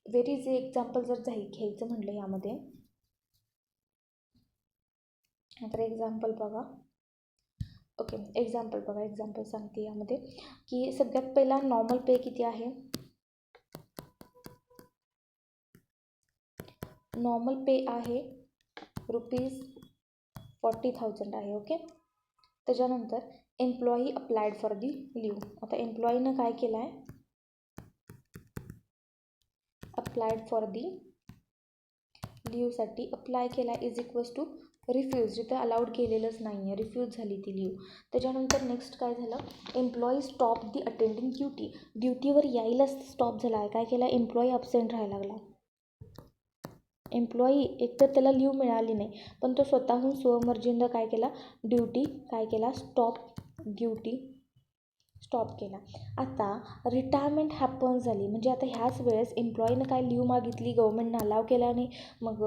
व्हेरी इझी एक्झाम्पल जर घ्यायचं म्हटलं यामध्ये, तर एक्झाम्पल बघा. ओके, एक्झाम्पल सांगते यामध्ये, की सगळ्यात पहिला नॉर्मल पे किती आहे, नॉर्मल पे आहे ₹40,000 आहे. ओके, त्याच्यानंतर employee applied for the leave. आता एम्प्लॉईनं काय केलं आहे, अप्लायड फॉर दी लीवसाठी अप्लाय केला इज इक्वल्स टू रिफ्यूज, जिथे अलाउड केलेलंच नाही आहे, रिफ्यूज झाली ती लीव. त्याच्यानंतर नेक्स्ट काय झालं, एम्प्लॉई स्टॉप दी अटेंडिंग ड्युटीवर यायलाच स्टॉप झाला आहे. काय केला, एम्प्लॉई अब्सेंट राहायला लागला. एम्प्लॉई एकतर त्याला लीव मिळाली नाही, पण तो स्वतःहून स्वमर्जीनं काय केला, स्टॉप केला. आता रिटायरमेंट हॅपन झाली, म्हणजे आता ह्याच वेळेस एम्प्लॉईनं काय लीव मागितली, गव्हर्मेंटनं अलाव केला नाही. मग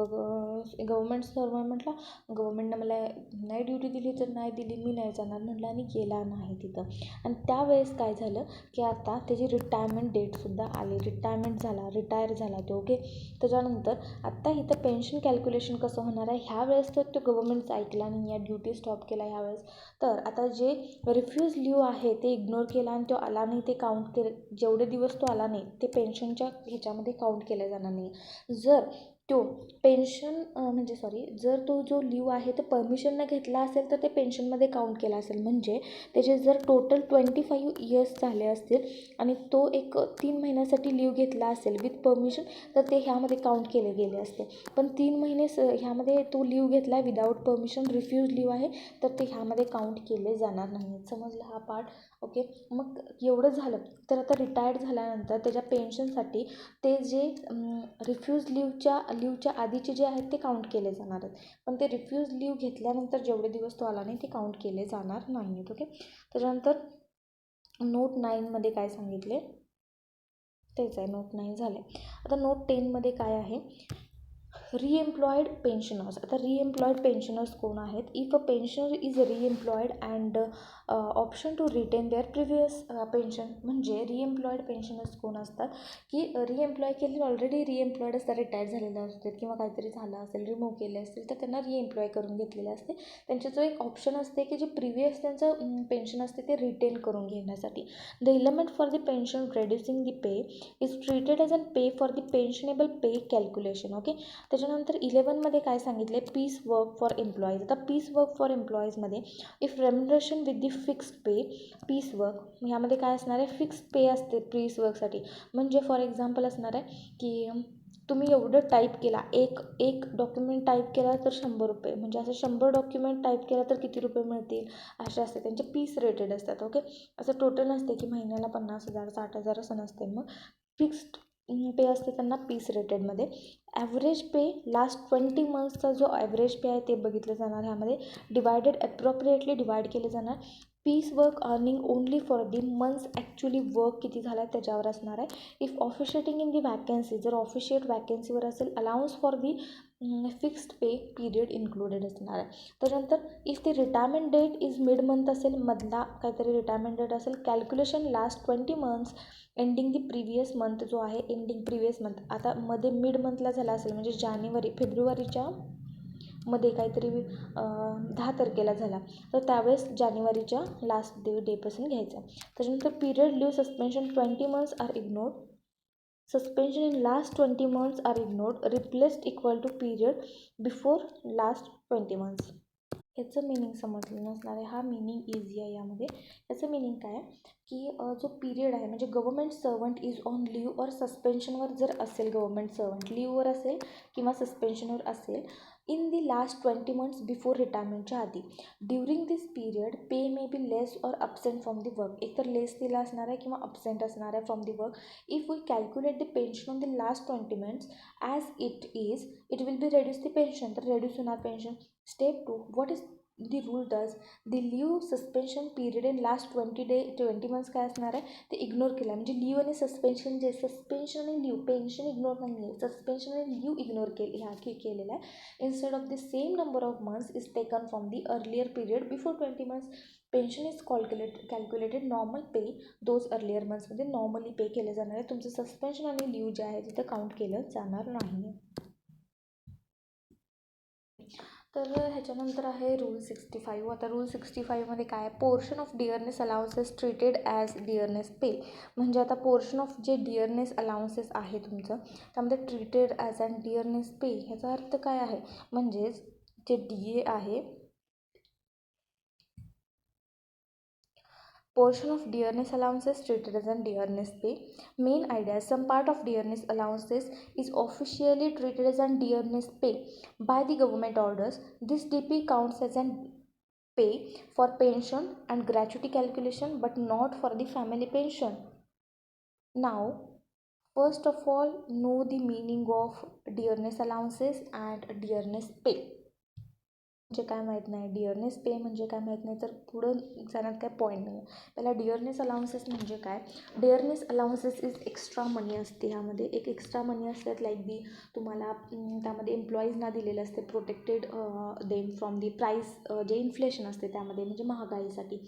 गव्हर्मेंट सर्व म्हटलं, गव्हर्मेंटनं मला नाही ड्युटी दिली तर नाही दिली, मी नाही जाणार म्हटलं आणि गेला नाही तिथं. आणि त्यावेळेस काय झालं, की आता त्याची रिटायरमेंट डेटसुद्धा आली, रिटायर झाला तो. ओके, त्याच्यानंतर आत्ता इथं पेन्शन कॅल्क्युलेशन कसं होणार आहे, ह्यावेळेस तर तो गव्हर्मेंटचा ऐकला नाही आहे, ड्युटी स्टॉप केला ह्यावेळेस. तर आता जे रिफ्यूज लीव आहे ते इग्नोर केला आणि तो आला नाही, ते काउंट केले, जेवढे दिवस तो आला नाही ते पेन्शनच्या ह्याच्यामध्ये काउंट केलं जाणार नाही. जर तो जर तो जो लीव आहे तो परमिशननं घेतला असेल तर ते पेन्शनमध्ये काउंट केला असेल. म्हणजे त्याचे जर टोटल 25 इयर्स झाले असतील आणि तो एक 3 महिन्यासाठी लीव घेतला असेल विथ परमिशन, तर ते ह्यामध्ये काउंट केले गेले असते. पण 3 महिने ह्यामध्ये तो लीव घेतला आहे विदाऊट परमिशन, रिफ्यूज लीव आहे, तर ते ह्यामध्ये काउंट केले जाणार नाही. समजलं हा पार्ट. ओके, मग एवढं झालं. तर आता रिटायर्ड झाल्यानंतर त्याच्या पेन्शनसाठी ते जे रिफ्यूज लीवच्या आधीचे जे आहेत ते काउंट केले जाणार आहेत, पण ते रिफ्यूज लीव घेतल्यानंतर जेवढे दिवस तो आला नाही ते काउंट केले जाणार नाही आहेत. ओके, त्याच्यानंतर नोट 9मध्ये काय सांगितले तेच आहे, नोट 9 झाले. आता नोट 10मध्ये काय आहे, रिएम्प्लॉयड पेन्शनर्स. आता रिएम्प्लॉयड पेन्शनर्स कोण आहेत, if a pensioner is reemployed and option to retain their previous pension. म्हणजे रिएम्प्लॉयड पेन्शनर्स कोण असतात, की रिएम्प्लॉय केले, ऑलरेडी रिएम्प्लॉयड असतात, रिटायर झालेले असतात किंवा काहीतरी झालं असेल, रिमूव्ह केले असतील, तर त्यांना रिएम्प्लॉय करून घेतलेले असते. त्यांचा जो एक ऑप्शन असते की जे प्रिव्हियस त्यांचं पेन्शन असते ते रिटेन करून घेण्यासाठी. The element for the pension reducing the pay is treated as an pay for the pensionable pay calculation. Okay, त्याच्यानंतर 11मध्ये काय सांगितले, पीस वर्क फॉर एम्प्लॉईज. आता पीस वर्क फॉर एम्प्लॉईजमध्ये if remuneration with the fixed pay, piece work ह्यामध्ये काय असणार आहे, फिक्स्ड पे असते पीस वर्कसाठी. म्हणजे फॉर एक्झाम्पल असणार आहे की तुम्ही एवढं टाईप केला, एक डॉक्युमेंट टाईप केला तर ₹100, म्हणजे असं 100 डॉक्युमेंट टाईप केला तर किती रुपये मिळतील, असे असते त्यांचे पीस रेटेड असतात. ओके, असं टोटल नसते की महिन्याला 50,000 60,000 असं नसते. मग फिक्स्ड पे असते त्यांना पीस रेटेडमध्ये. ॲव्हरेज पे लास्ट 20 मंथ्सचा जो ॲव्हरेज पे आहे ते बघितलं जाणार, ह्यामध्ये डिवायडेड ॲप्रोप्रिएटली डिवाइड केले जाणार. Piece work earning only for the months actually work किती झाला आहे त्याच्यावर असणार आहे. If officiating in the vacancy, जर ऑफिशिएट वॅकन्सीवर असेल, allowance for the fixed pay period included असणार आहे. त्याच्यानंतर if the retirement date is mid month असेल, मधला काहीतरी रिटायरमेंट डेट असेल, calculation last 20 months ending the previous month जो आहे, एंडिंग प्रिव्हियस मंथ. आता मध्ये मिड मंथला झाला असेल, म्हणजे फेब्रुवारीच्या मध्ये काहीतरी 10 तारखेला झाला, तर त्यावेळेस जानेवारीच्या लास्ट डेपासून घ्यायचा. त्याच्यानंतर period leave suspension 20 months are ignored. Suspension in last 20 months are ignored, replaced equal to period before last 20 months. याचं मिनिंग समजलं नसणार आहे. हा मिनिंग इझी आहे यामध्ये. याचं मिनिंग काय की जो पिरियड आहे म्हणजे government servant is on leave और सस्पेन्शनवर जर असेल, गव्हर्मेंट सर्वंट लिव्हवर असेल किंवा सस्पेन्शनवर असेल in the last 20 months before रिटायरमेंटच्या आधी, during this period pay may be less और अब्सेंट फ्रॉम दी वर्क. एकतर लेस दिला असणार आहे किंवा अब्सेंट असणार आहे from the work. If we calculate the pension on the last 20 months as it is, it will be reduce the pension. तर reduce होणार pension. Step 2, what is the rule does, the leave suspension period in last 20 months काय असणार आहे ते ignore केलं आहे. म्हणजे leave आणि सस्पेन्शन जे सस्पेन्शन आणि लीव, पेन्शन इग्नोर नाही आहे, सस्पेन्शन आणि लीव इग्नोर केलेलं आहे. Instead of the same number of months is taken from the earlier period before 20 months. Pension is calculated normal pay those earlier मंथ्समध्ये normally pay केले जाणार आहे. तुमचं सस्पेन्शन आणि लीव जे आहे तिथं काउंट केलं जाणार नाही. तर ह्याच्यानंतर आहे रूल 65. आता रूल 65मध्ये काय, portion of dearness allowances treated as dearness pay. म्हणजे आता पोर्शन ऑफ जे डिअरनेस अलाउन्सेस आहे तुमचं त्यामध्ये ट्रीटेड ॲज अँड डिअरनेस पे. ह्याचा अर्थ काय आहे, म्हणजेच जे DA आहे, portion of dearness allowances treated as an dearness pay. Main idea, some part of dearness allowances is officially treated as an dearness pay by the government orders. This DP counts as an pay for pension and gratuity calculation but not for the family pension. Now first of all, know the meaning of dearness allowances and dearness pay. म्हणजे काय माहीत नाही, डिअरनेस pay म्हणजे काय माहीत नाही तर पुढं जाण्यात काय पॉईंट नाही आहे. पहिला डिअरनेस अलाउन्सेस म्हणजे काय. डिअरनेस अलाउन्सेस इज एक्स्ट्रा मनी असते. ह्यामध्ये एक एक्स्ट्रा मनी असतात लाईक दी तुम्हाला त्यामध्ये एम्प्लॉईजना दिलेलं असते protected them from the price, जे इन्फ्लेशन असते त्यामध्ये म्हणजे महागाईसाठी.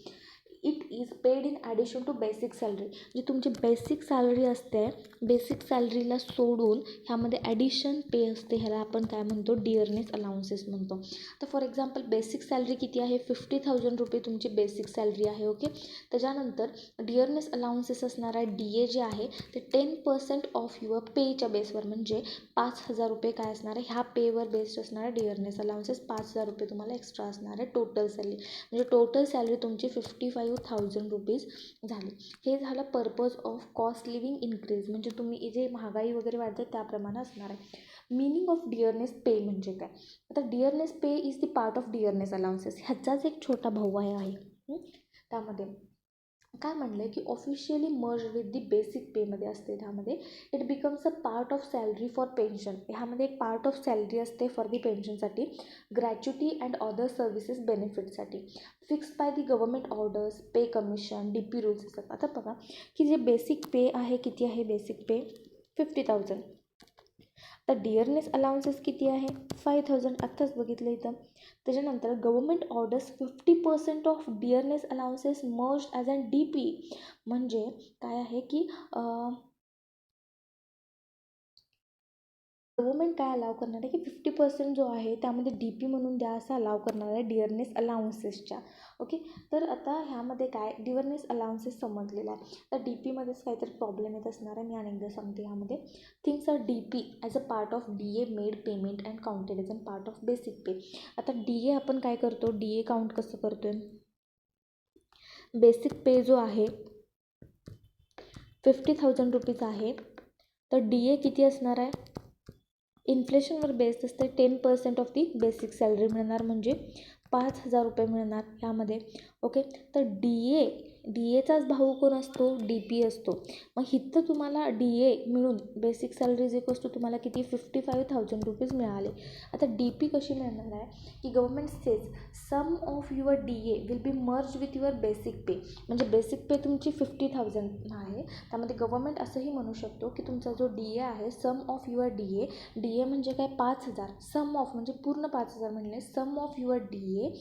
It is paid in addition to basic salary. जी तुमची बेसिक सॅलरी असते, बेसिक सॅलरीला सोडून ह्यामध्ये ॲडिशन पे असते. ह्याला आपण काय म्हणतो, डिअरनेस अलाउन्सेस म्हणतो. तर फॉर एक्झाम्पल बेसिक सॅलरी किती आहे, 50,000 रुपये तुमची बेसिक सॅलरी आहे. ओके, त्याच्यानंतर डिअरनेस अलाउन्सेस असणारा DA जे आहे ते 10% ऑफ युअर पेच्या बेसवर म्हणजे 5,000 रुपये काय असणार आहे, ह्या पेवर बेस्ड असणारा डिअरनेस अलाउन्सेस 5,000 रुपये तुम्हाला एक्स्ट्रा असणार आहे टोटल सॅलरी. म्हणजे टोटल सॅलरी तुमची 55,000 रुपीज झाली. हे झालं purpose of cost living increase, म्हणजे तुम्ही जे महागाई वगैरे वाढते त्याप्रमाणे असणार आहे. मिनिंग ऑफ डिअरनेस पे म्हणजे काय. आता डिअरनेस पे is the part of dearness allowances. ह्याचाच एक छोटा भाऊ आहे. त्यामध्ये काय म्हणलं आहे की officially merge with the basic पेमध्ये असते. त्यामध्ये it becomes a part of salary for pension. ह्यामध्ये एक पार्ट ऑफ सॅलरी असते फॉर दी पेन्शनसाठी, ग्रॅच्युटी अँड अदर सर्व्हिसेस बेनिफिटसाठी. Fixed by the government orders, pay commission, DP rules असतात. आता बघा की जे बेसिक पे आहे, किती आहे बेसिक पे, 50,000. तर डिअरनेस अलाउन्सेस किती आहे, 5,000. आत्ताच बघितलं इथं. त्याच्यानंतर government orders 50% of dearness allowances merge as an DP. म्हणजे काय आहे की गव्हर्मेंट काय अलाव करणार आहे की 50% जो आहे त्यामध्ये DP म्हणून द्या असं अलाव करणार आहे डिअरनेस अलाउन्सेसच्या. ओके, तर आता ह्यामध्ये काय डिअरनेस अलाउन्सेस समजलेला आहे. तर DPमध्येच काहीतरी प्रॉब्लेम येत असणार आहे. मी अनेकदा सांगते. ह्यामध्ये things are DP as a part of DA made payment and counted as an part of basic pay. आता DA आपण काय करतो, DA काउंट कसं करतो आहे, बेसिक पे जो आहे 50,000 रुपीज आहे, तर DA किती असणार आहे, इन्फ्लेशनवर बेस्ड असते. 10% ऑफ दी बेसिक सॅलरी मिळणार म्हणजे 5,000 रुपये मिळणार ह्यामध्ये. ओके, तर DAचाच भाऊ कोण असतो, DP असतो. मग इथं तुम्हाला DA मिळून बेसिक सॅलरी जे असतो तुम्हाला किती 55,000 रुपीज मिळाले. आता DP कशी मिळणार आहे की government says sum of your DA will be merge with your basic pay. म्हणजे बेसिक पे तुमची 50,000 आहे, त्यामध्ये गव्हर्मेंट असंही म्हणू शकतो की तुमचा जो DA आहे सम ऑफ युअर DA म्हणजे काय 5,000, सम ऑफ म्हणजे पूर्ण 5,000 म्हणले, sum of your DA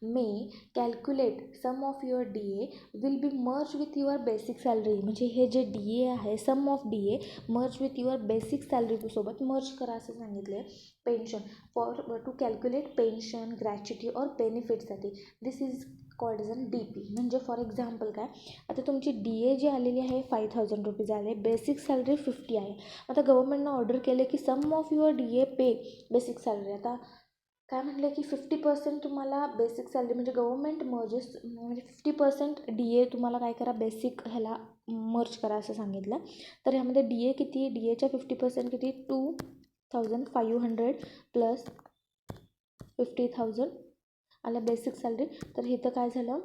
may calculate sum of your DA will be merge with your basic salary. म्हणजे हे जे DA आहे sum of DA merge with your basic सॅलरीसोबत मर्ज करा असं सांगितलं आहे. Pension for to calculate pension, gratuity or बेनिफिटसाठी. This is called age an DP. म्हणजे फॉर एक्झाम्पल काय, आता तुमची DA जी आलेली आहे 5000 रुपीज आले, बेसिक सॅलरी 50 आहे. आता गव्हर्नमेंटनं ऑर्डर केलं की sum of your DA pay basic salary. आता काय म्हटलं की 50% तुम्हाला बेसिक सॅलरी म्हणजे गव्हर्नमेंट मर्जेस म्हणजे 50% DA तुम्हाला काय करा बेसिक ह्याला मर्ज करा असं सांगितलं. तर ह्यामध्ये DA किती, DAच्या 50% किती 2500 प्लस 50,000 आलं बेसिक सॅलरी. तर इथं काय झालं,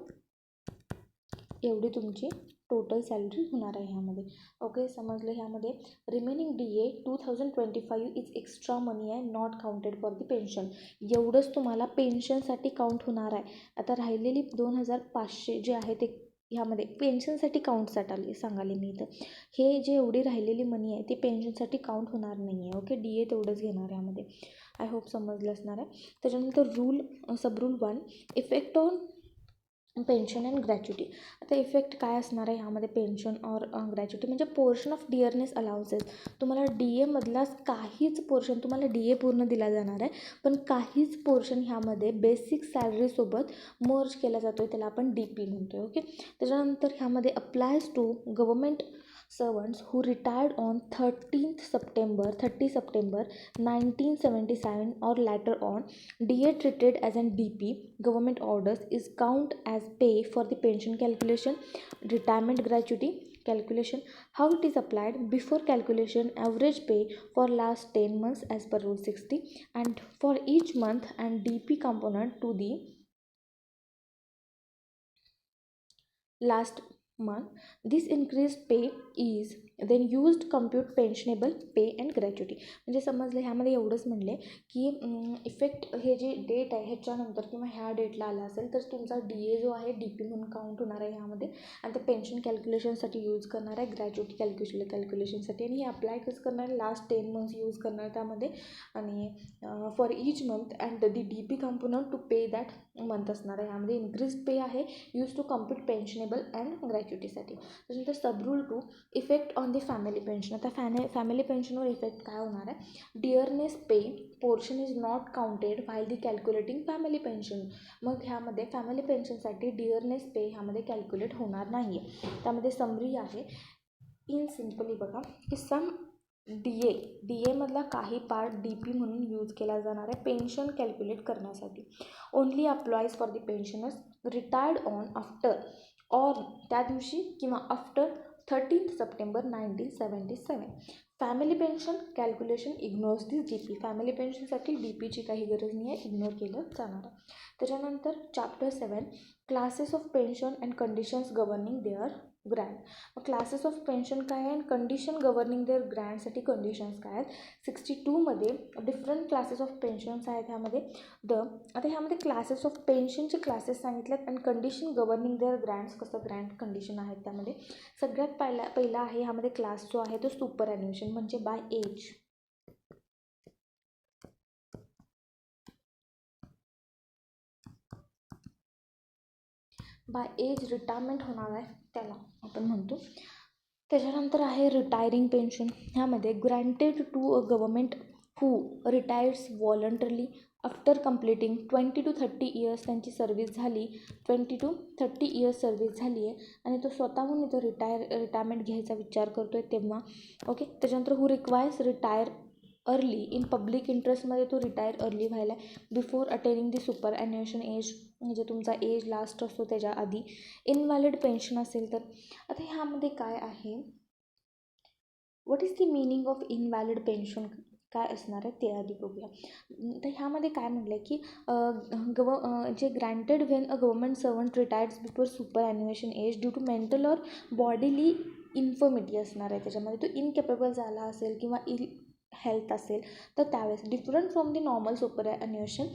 एवढी तुमची टोटल सॅलरी होणार आहे ह्यामध्ये. ओके, समजलं. ह्यामध्ये रिमेनिंग DA 2025 इज एक्स्ट्रा मनी आहे, not counted for the pension. एवढंच तुम्हाला पेन्शनसाठी काउंट होणार आहे. आता राहिलेली 2500 जे आहे ते ह्यामध्ये पेन्शनसाठी काउंटसाठी सांगाले मी इथं. हे जे एवढी राहिलेली मनी आहे ती पेन्शनसाठी काउंट होणार नाही आहे. ओके, DA तेवढंच घेणार आहे ह्यामध्ये. आय होप समजलं असणार आहे. त्याच्यानंतर सबरूल 1 effect on pension and gratuity. आता इफेक्ट काय असणार आहे ह्यामध्ये, पेन्शन ऑर ग्रॅच्युटी म्हणजे पोर्शन ऑफ डिअरनेस अलाउन्सेस. तुम्हाला DA मधलाच काहीच पोर्शन तुम्हाला DA पूर्ण दिला जाणार आहे, पण काहीच पोर्शन ह्यामध्ये बेसिक सॅलरीसोबत मर्ज केला जातो आहे, त्याला आपण DP म्हणतो आहे. ओके, त्याच्यानंतर ह्यामध्ये applies to government servants who retired on 30 September 1977 or later on, DA treated as an DP government orders is count as pay for the pension calculation, retirement gratuity calculation. How it is applied, before calculation average pay for last 10 months as per rule 60 and for each month and DP component to the last month. This increased pay is then used compute pensionable pay and gratuity. म्हणजे समजलं. ह्यामध्ये एवढंच म्हणले की effect हे जे date आहे ह्याच्यानंतर किंवा ह्या डेटला आला असेल तर तुमचा DA जो आहे DP म्हणून काउंट होणार आहे ह्यामध्ये, आणि ते पेन्शन कॅल्क्युलेशनसाठी यूज करणार आहे, ग्रॅच्युटी कॅल्क्युलेशनसाठी. आणि हे अप्लाय कसं करणार आहे, लास्ट 10 मंथ्स यूज करणार त्यामध्ये, आणि for each month and the DP component to pay that month असणार आहे. ह्यामध्ये इन्क्रीज पे आहे use to compute pensionable and ग्रॅच्युटीसाठी. त्याच्यानंतर subrule 2 effect on the family pension. आता फॅमिली पेन्शनवर इफेक्ट काय होणार आहे, dearness pay portion is not counted while the calculating family pension. मग ह्यामध्ये फॅमिली पेन्शनसाठी डिअरनेस पे ह्यामध्ये कॅल्क्युलेट होणार नाही आहे. त्यामध्ये समरी आहे इन सिम्पली बघा की सम DA मधला काही पार्ट DP म्हणून यूज केला जाणार आहे पेन्शन कॅल्क्युलेट करण्यासाठी. Only applies for the pensioners retired on after or त्या दिवशी किंवा after 13 September 1977. Family pension calculation ignores this DP. Family पेन्शनसाठी DPची काही गरज नाही आहे, इग्नोर केलं जाणार आहे. त्याच्यानंतर chapter 7 classes of pension and conditions governing their grant. मग क्लासेस ऑफ पेन्शन काय आहे आणि कंडिशन गव्हर्निंग देअर ग्रँटसाठी कंडिशन्स काय आहेत. 62मध्ये डिफरंट क्लासेस ऑफ पेन्शन्स आहेत. ह्यामध्ये आता ह्यामध्ये क्लासेस ऑफ पेन्शनचे क्लासेस सांगितलेत आणि कंडिशन गव्हर्निंग देअर ग्रँट्स कसं ग्रँट कंडिशन आहेत त्यामध्ये. सगळ्यात पहिला आहे ह्यामध्ये क्लास जो आहे तो सुपर ॲन्युएशन म्हणजे by age. By age retirement होणार आहे त्याला आपण म्हणतो. त्याच्यानंतर आहे रिटायरिंग पेन्शन. ह्यामध्ये granted to a government who retires voluntarily after completing 20 to 30 years त्यांची सर्व्हिस झाली, 20 to 30 इयर्स सर्व्हिस झाली आहे आणि तो स्वतःहून इथं रिटायरमेंट घ्यायचा विचार करतो आहे तेव्हा. ओके, त्याच्यानंतर who requires retire early in public इंटरेस्टमध्ये तो रिटायर अर्ली व्हायला before attaining the superannuation age, म्हणजे तुमचा एज लास्ट असतो त्याच्या आधी. इनव्हॅलिड पेन्शन असेल तर. आता ह्यामध्ये काय आहे, what is the meaning of invalid pension काय असणार आहे ते आधी बघूया. तर ह्यामध्ये काय म्हटलं आहे की जे granted when a government servant retires before superannuation age due to mental or bodily infirmity असणार आहे. त्याच्यामध्ये तो इनकेपेबल झाला असेल किंवा हेल्थ असेल तर त्यावेळेस different from the normal superannuation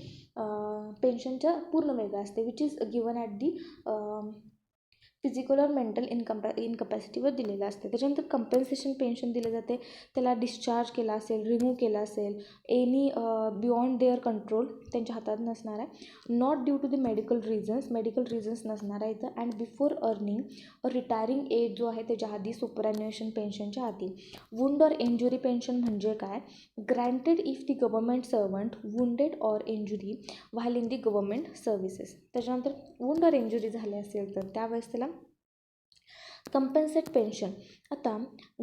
पेन्शनच्या पूर्ण वेगळं असते which is given at the physical or mental इनकपॅसिटीवर दिलेलं असते. त्याच्यानंतर कंपेन्सेशन पेन्शन दिलं जाते, त्याला डिस्चार्ज केला असेल, रिमूव्ह केला असेल, एनी बियॉन्ड देअर कंट्रोल, त्यांच्या हातात नसणार आहे. Not due to the medical reasons नसणार आहे इथं. And before earning retiring age जो आहे त्याच्या आधी, सुपरॅन्युएशन पेन्शनच्या आधी. वुंड और इंजुरी पेन्शन म्हणजे काय? Granted if the government servant wounded or injury while in the government services. त्याच्यानंतर वुंड और इंजुरी झाले असेल तर त्यावेळेस त्याला कंपेन्सेट पेन्शन. आता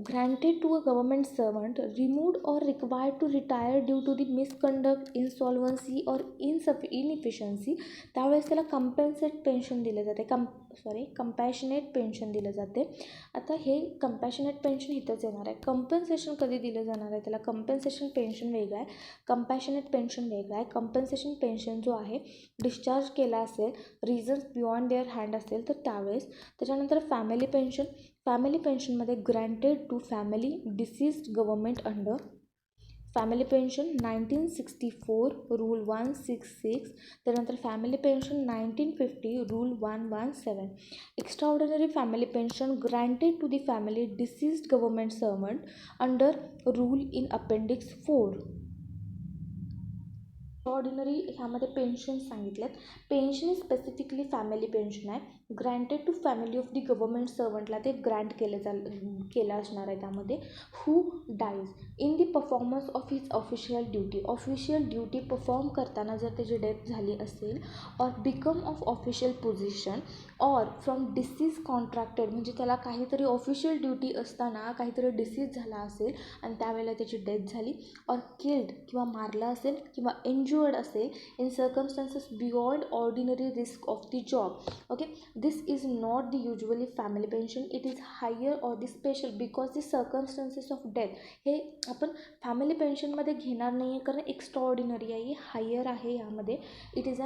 granted to a government servant removed or required to retire due to the misconduct, insolvency or inefficiency, त्यावेळेस त्याला compensate pension दिलं जाते. कंपॅशनेट पेन्शन दिलं जाते. आता हे कंपॅशनेट पेन्शन इथंच येणार आहे. कंपेन्सेशन कधी दिलं जाणार आहे त्याला? कंपेन्सेशन पेन्शन वेगळं आहे, कंपॅशनेट पेन्शन वेगळं आहे. कंपेन्सेशन पेन्शन जो आहे डिस्चार्ज केला असेल, रिझन्स बियॉन्ड देअर हँड असेल तर त्यावेळेस. त्याच्यानंतर फॅमिली पेन्शनमध्ये granted to family deceased government under family pension 1964 rule 166. त्यानंतर family pension 1950 rule 117. Extraordinary family pension granted to the family deceased government servant under rule in appendix 4. Ordinary ह्यामध्ये pension सांगितल्यात. Pension specifically family pension आहे. Granted to family of the government सर्वंटला ते grant केलं असणार आहे त्यामध्ये. Who dies in the performance of his official duty perform करताना जर त्याची डेथ झाली असेल, or become of official position, or from disease contracted, म्हणजे त्याला काहीतरी ऑफिशियल ड्युटी असताना काहीतरी डिसीज झाला असेल आणि त्यावेळेला त्याची डेथ झाली, ऑर किल्ड किंवा मारला असेल, किंवा इंज्युअर्ड असेल in circumstances beyond ordinary risk of the job. Okay, this is not the usually family pension, it is higher or the special because the circumstances of death. हे आपण family पेन्शनमध्ये घेणार नाही आहे कारण एक्स्ट्रा ऑर्डिनरी आहे, higher आहे. यामध्ये इट इज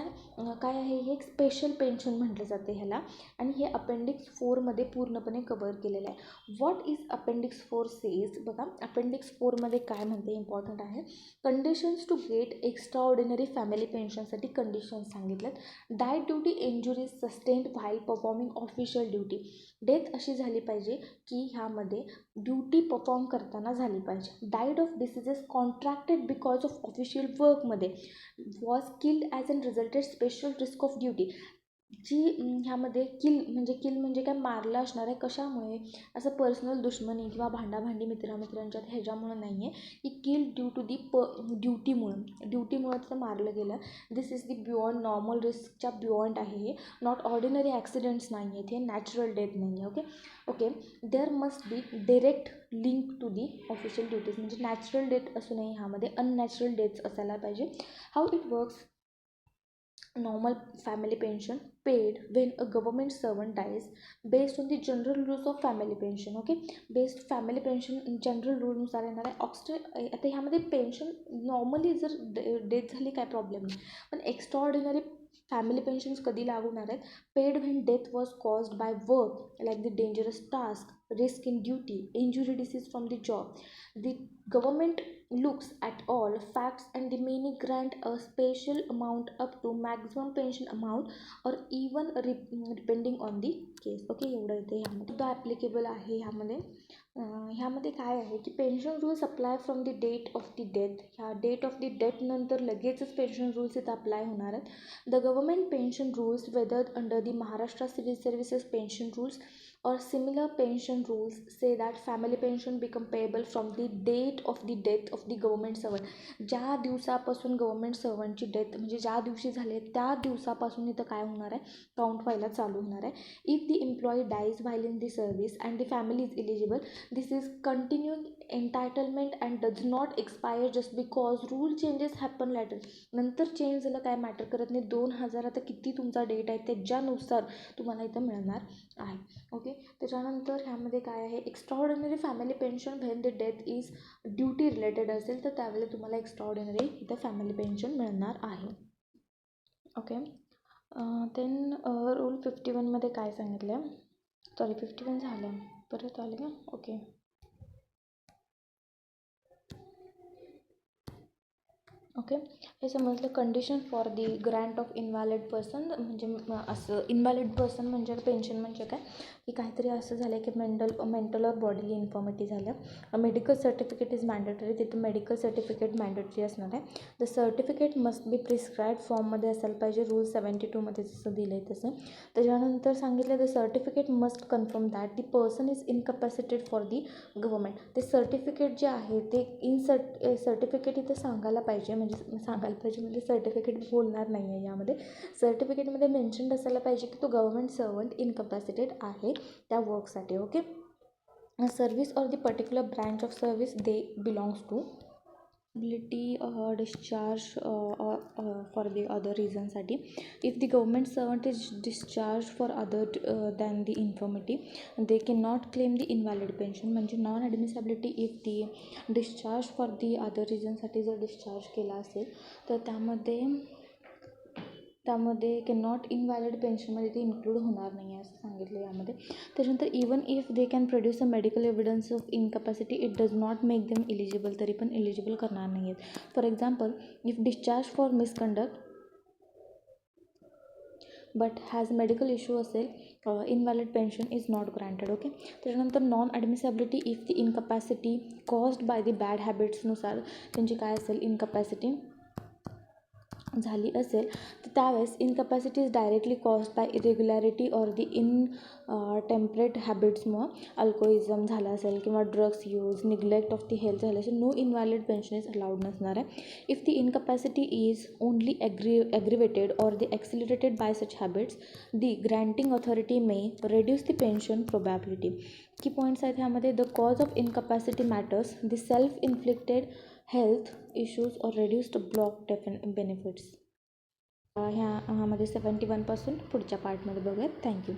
काय आहे, हे एक स्पेशल पेन्शन म्हटलं जाते ह्याला. आणि हे अपेंडिक्स 4मध्ये पूर्णपणे कव्हर केलेलं आहे. What is appendix 4 says? बघा, अपेंडिक्स 4मध्ये काय म्हणते, इम्पॉर्टंट आहे. Conditions to get extraordinary family पेन्शनसाठी कंडिशन्स सांगितल्यात. Diet duty injuries sustained while performing official duty. Death अशी झाली पाहिजे की ह्यामध्ये ड्युटी परफॉर्म करताना झाली पाहिजे. Died of diseases contracted because of official वर्कमध्ये, was killed as an resulted special risk of duty. जी ह्यामध्ये किल म्हणजे काय, मारलं असणार आहे. कशामुळे? असं पर्सनल दुश्मनी किंवा भांडाभांडी मित्रांच्यात ह्याच्यामुळं नाही आहे, की किल ड्यू टू दी ड्युटीमुळं तिथं मारलं गेलं. दिस इज दी बियॉन्ड नॉर्मल रिस्कच्या बियॉन्ड आहे हे. नॉट ऑर्डिनरी ॲक्सिडेंट्स नाही आहेत हे, नॅचरल डेथ नाही आहे. Okay, there must be direct link to the official duties, म्हणजे नॅचरल डेथ असू नये ह्यामध्ये, अननॅचरल डेथ्स असायला पाहिजे. How it works? Normal family pension paid when a government servant dies based on the general rules of family pension. Okay, based family pension general रूलनुसार येणार आहे. आता ह्यामध्ये पेन्शन नॉर्मली जर डेथ झाली काय प्रॉब्लेम नाही, पण एक्स्ट्रा ऑर्डिनरी फॅमिली पेन्शन्स कधी लागू होणार आहेत? Paid when death was caused by work like the dangerous task, risk in duty, injury, disease from the job. The government looks at all facts and may grant a special amount up to maximum pension amount or even depending on the case. Okay, एवढं इथे ह्यामध्ये सुद्धा applicable आहे. ह्यामध्ये काय आहे की pension rules apply from the date of the death. ह्या डेट ऑफ द डेथ नंतर लगेचच पेन्शन रूल्स इथं अप्लाय होणार आहेत. The government pension rules whether under the Maharashtra civil services pension rules or similar pension rules say that family pension become payable from the date of the death of the government servant. ज्या दिवसापासून government सर्वंटची death म्हणजे ज्या दिवशी झाली त्या दिवसापासून इथं काय होणार आहे, काउंट व्हायला चालू होणार आहे. If the employee dies while in the service and the family is eligible, this is continuing entitlement and does not expire just because rule changes happen later. नंतर चेंज झालं काय मॅटर करत नाही. 2000 आता किती तुमचा डेट आहे त्याच्यानुसार तुम्हाला इथं मिळणार आहे. ओके, त्याच्यानंतर ह्यामध्ये काय आहे, extra ordinary family pension when the death is duty related असेल तर त्यावेळेला तुम्हाला एक्स्ट्रा ऑर्डिनरी इथं फॅमिली पेन्शन मिळणार आहे. ओके, देन रूल 51मध्ये काय सांगितलं आहे, 51 झालं परत आले का? ओके, ओके, हे समजलं. Condition for the Grant of invalid person, म्हणजे असं इनव्हॅलिड पर्सन म्हणजे पेन्शन म्हणजे काय की काहीतरी असं झालं की मेंटल और बॉडीली इन्फॉर्मिटी झालं. मेडिकल सर्टिफिकेट इज मॅन्डेटरी, तिथं मेडिकल सर्टिफिकेट मॅन्डेटरी असणार आहे. The certificate must be prescribe फॉर्ममध्ये असायला पाहिजे, रूल 72मध्ये जसं दिलं आहे तसं. त्याच्यानंतर सांगितलं the certificate must confirm that the person is incapacitated for the government. ते सर्टिफिकेट जे आहे ते सर्टिफिकेट इथं सांगायला पाहिजे, म्हणजे सर्टिफिकेट बोलणार नाही आहे यामध्ये. सर्टिफिकेटमध्ये मेन्शन्ड असायला पाहिजे की तो गव्हर्मेंट सर्वंट इनकॅपॅसिटेड आहे त्या वर्कसाठी. Okay, service or the particular branch of service they belongs to. ability discharge for the other reasonसाठी. If the government servant is discharged for other than the infirmity, they cannot claim the invalid pension. म्हणजे non admissibility if the discharge for the other रिझनसाठी जर discharge केला असेल तर त्यामध्ये cannot invalid पेन्शनमध्ये ते इन्क्लूड होणार नाही आहे असं सांगितलं यामध्ये. त्याच्यानंतर even if they can produce a medical evidence of incapacity it does not make them eligible, तरी पण इलिजिबल करणार नाही आहेत. For example, if discharge for misconduct but has medical issue असेल, invalid pension is not granted. Okay, त्याच्यानंतर non admissibility if the incapacity caused by the bad हॅबिट्सनुसार त्यांची काय असेल, इनकॅपॅसिटी झाली असेल तर त्यावेळेस incapacity is directly caused by irregularity or the temperate हॅबिट्समुळं अल्कोहोलिझम झालं असेल किंवा drugs use, neglect of the health झालं असेल, no invalid pension is allowed नसणार आहे. If the incapacity is only aggravated or the accelerated by such habits, the granting authority may reduce the pension probability. Key points आहेत ह्यामध्ये, the cause of incapacity matters, the self inflicted health issues or reduced block benefits. ह्यामध्ये 71 पुढच्या पार्टमध्ये बघूयात. Thank you.